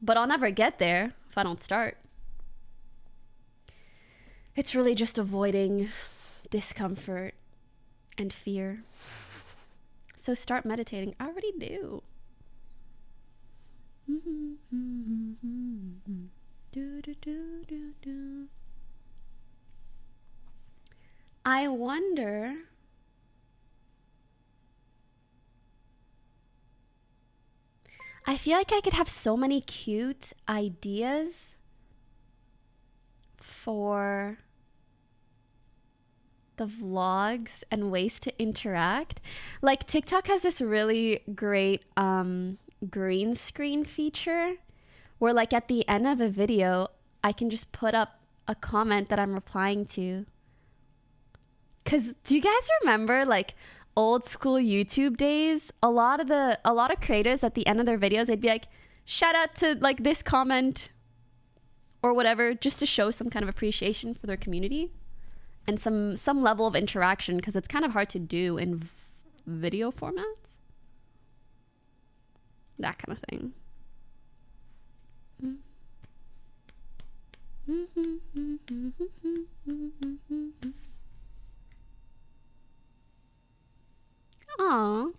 But I'll never get there if I don't start. It's really just avoiding discomfort and fear. So start meditating. I already do. I wonder. I feel like I could have so many cute ideas for the vlogs and ways to interact. Like TikTok has this really great green screen feature where like at the end of a video I can just put up a comment that I'm replying to. Cause do you guys remember like old school YouTube days? A lot of creators at the end of their videos, they'd be like, shout out to like this comment or whatever, just to show some kind of appreciation for their community and some level of interaction, because it's kind of hard to do in video formats. That kind of thing. Aww.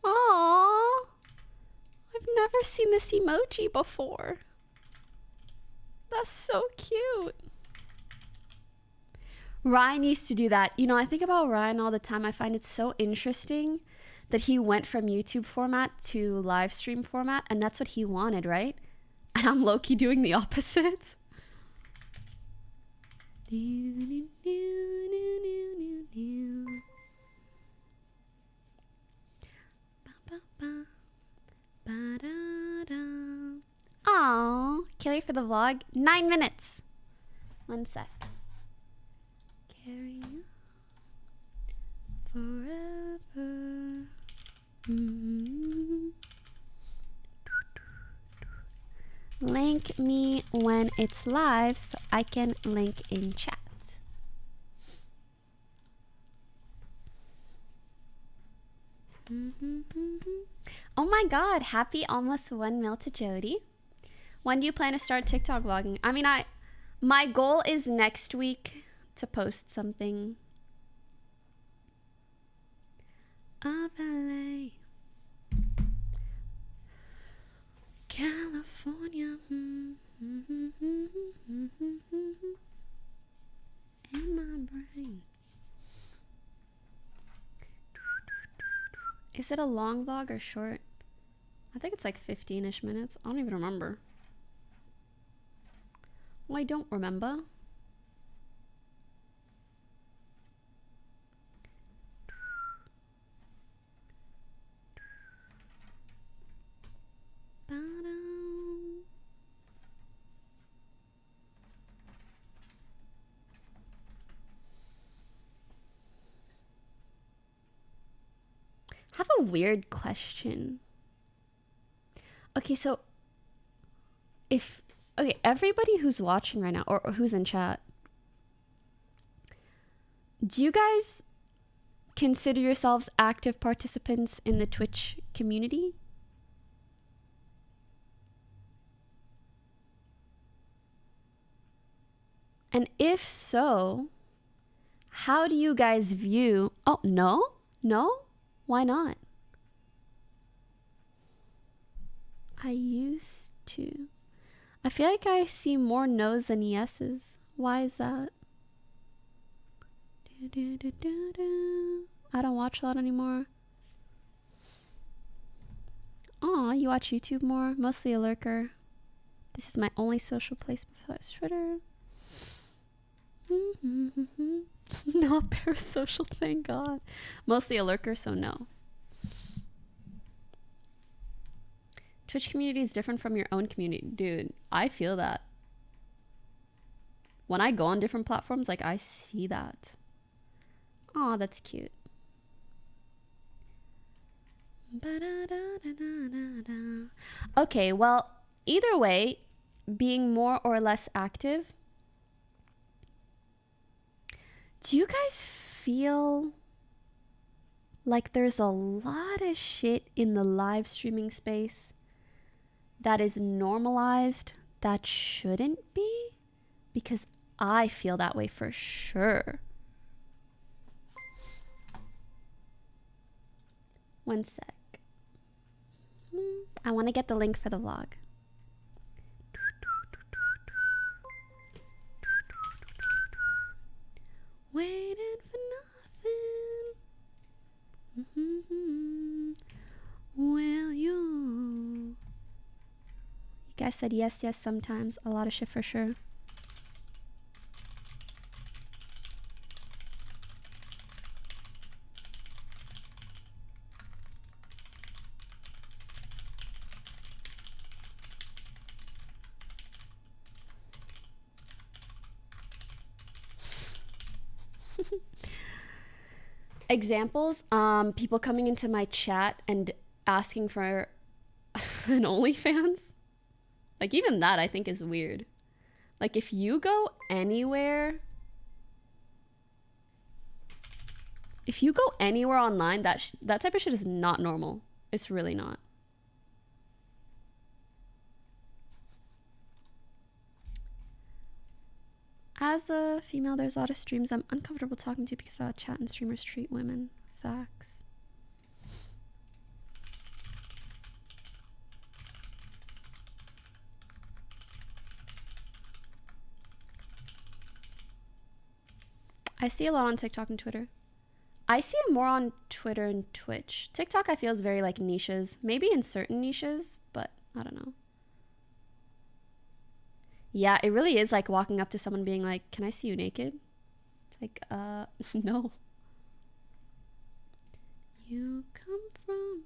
Aww. I've never seen this emoji before. That's so cute. Ryan used to do that. You know, I think about Ryan all the time. I find it so interesting that he went from YouTube format to live stream format, and that's what he wanted, right? And I'm low-key doing the opposite. Aww, can't wait for the vlog. 9 minutes. 1 sec. Carry you forever. Link me when it's live so I can link in chat. Oh my god, happy almost 1 mil to Jody. When do you plan to start TikTok vlogging? I mean, my goal is next week to post something. Of LA, California, in my brain. Is it a long vlog or short? I think it's like 15-ish minutes. I don't even remember. Well, I don't remember. I have a weird question. Okay, so everybody who's watching right now or who's in chat, do you guys consider yourselves active participants in the Twitch community? And if so, how do you guys view... Oh, no? No? Why not? I used to. I feel like I see more no's than yeses. Why is that? I don't watch a lot anymore. Aw, you watch YouTube more? Mostly a lurker. This is my only social place besides Twitter. Not parasocial, thank God. Mostly a lurker, so no. Twitch community is different from your own community. Dude, I feel that. When I go on different platforms, like, I see that. Aw, that's cute. Okay, well, either way, being more or less active, do you guys feel like there's a lot of shit in the live streaming space that is normalized that shouldn't be? Because I feel that way for sure. One sec. I want to get the link for the vlog. Waiting for nothing. Will you? You guys said yes, yes sometimes. A lot of shit for sure. Examples, people coming into my chat and asking for an OnlyFans. Like, even that I think is weird. Like, if you go anywhere online, that type of shit is not normal. It's really not. As a female, there's a lot of streams I'm uncomfortable talking to because of how chat and streamers treat women. Facts. I see a lot on TikTok and Twitter. I see it more on Twitter and Twitch. TikTok I feel is very like niches. Maybe in certain niches, but I don't know. Yeah, it really is like walking up to someone being like, can I see you naked? It's like, no. You come from...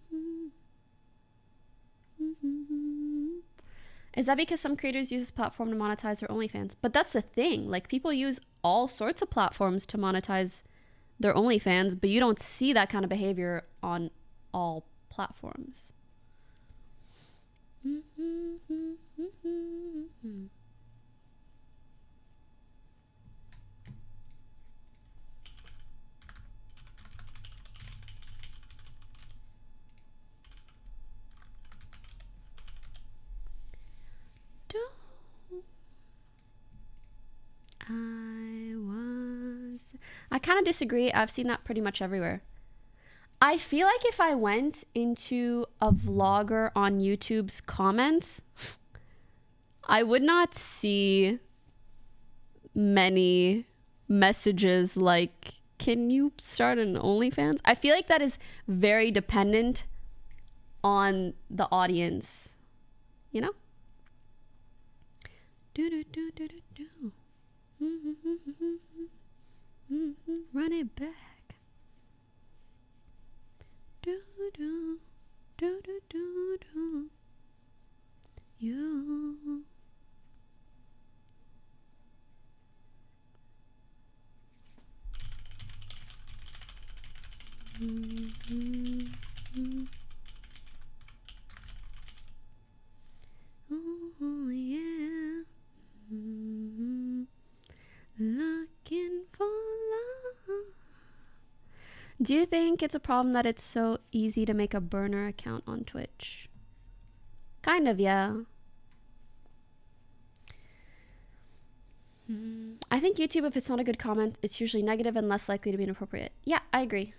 Is that because some creators use this platform to monetize their OnlyFans? But that's the thing. Like, people use all sorts of platforms to monetize their OnlyFans, but you don't see that kind of behavior on all platforms. I kind of disagree. I've seen that pretty much everywhere. I feel like if I went into a vlogger on YouTube's comments, I would not see many messages like, can you start an OnlyFans? I feel like that is very dependent on the audience, you know? Do do do do do do. Run it back. Do do do do do do. You. Oh yeah. Looking for love. Do you think it's a problem that it's so easy to make a burner account on Twitch? Kind of, yeah. I think YouTube, if it's not a good comment, it's usually negative and less likely to be inappropriate. Yeah, I agree.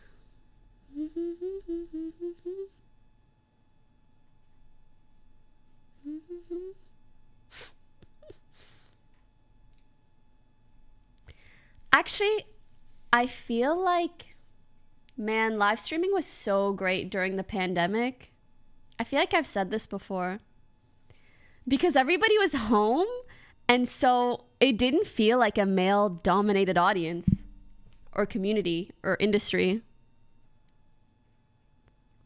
Actually, I feel like, man, live streaming was so great during the pandemic. I feel like I've said this before. Because everybody was home, and so it didn't feel like a male-dominated audience or community or industry.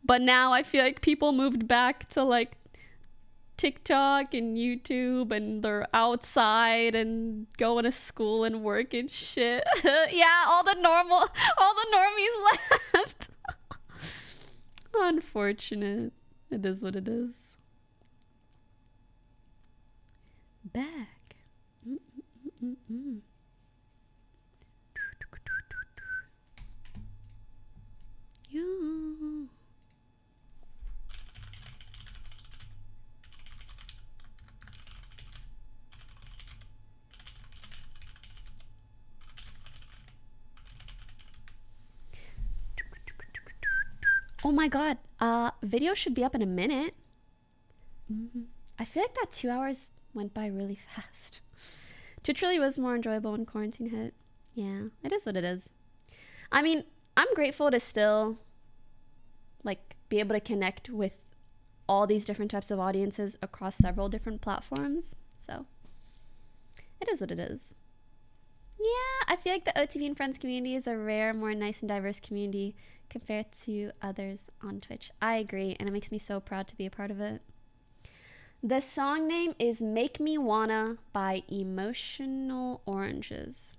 But now I feel like people moved back to like TikTok and YouTube, and they're outside and going to school and work and shit. Yeah, all the normies left. Unfortunate. It is what it is. Back. You. Oh my god, video should be up in a minute. I feel like that 2 hours went by really fast. Twitch really was more enjoyable when quarantine hit. Yeah, it is what it is. I mean, I'm grateful to still like be able to connect with all these different types of audiences across several different platforms. So it is what it is. Yeah, I feel like the OTV and Friends community is a rare, more nice and diverse community compared to others on Twitch. I agree, and it makes me so proud to be a part of it. The song name is Make Me Wanna by Emotional Oranges.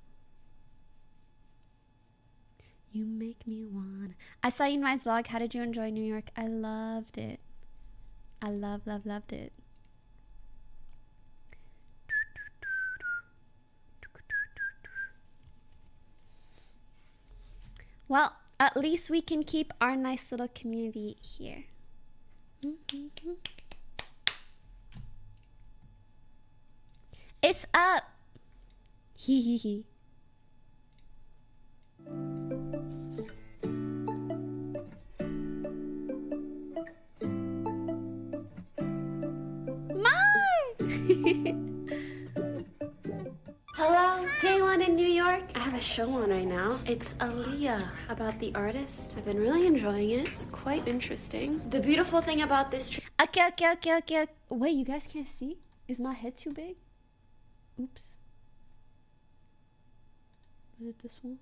You make me wanna. I saw you in my vlog. How did you enjoy New York? I loved it. I loved it. Well, at least we can keep our nice little community here. It's up. Hee hee hee. Hello, day one in New York. I have a show on right now. It's Aaliyah, about the artist. I've been really enjoying it. It's quite interesting. The beautiful thing about this Okay. Wait, you guys can't see? Is my head too big? Oops. Is it this one?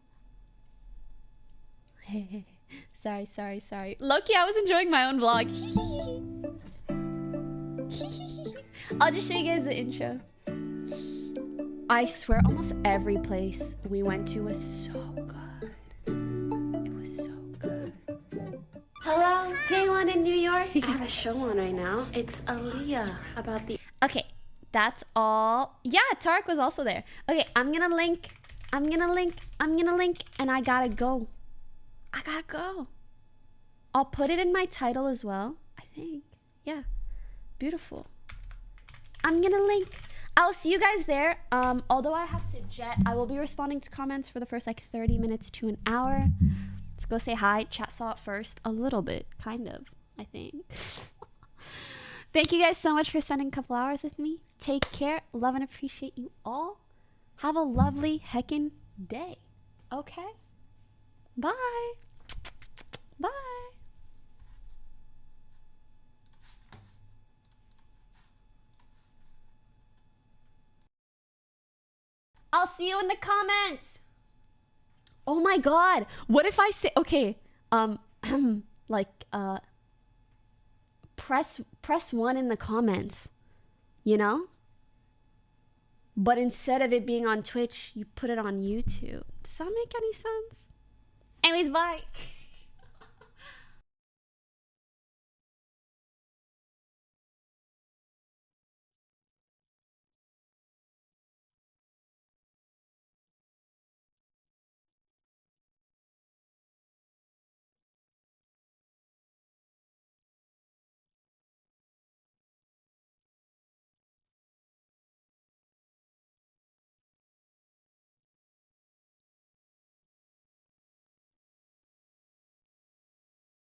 Sorry. Loki, I was enjoying my own vlog. I'll just show you guys the intro. I swear, almost every place we went to was so good. It was so good. Hello, day one in New York. I have a show on right now. It's Aaliyah, about the... Okay, that's all. Yeah, Tarek was also there. Okay, I'm gonna link, and I gotta go. I'll put it in my title as well, I think. Yeah, beautiful. I'm gonna link. I'll see you guys there. Although I have to jet, I will be responding to comments for the first like 30 minutes to an hour. Let's go say hi. Chat saw it first. A little bit, kind of, I think. Thank you guys so much for spending a couple hours with me. Take care. Love and appreciate you all. Have a lovely heckin' day. Okay? Bye. Bye. see you in the comments. Oh my god. What if I say, okay, like, press 1 in the comments, you know? But instead of it being on Twitch, you put it on YouTube. Does that make any sense? Anyways, bye.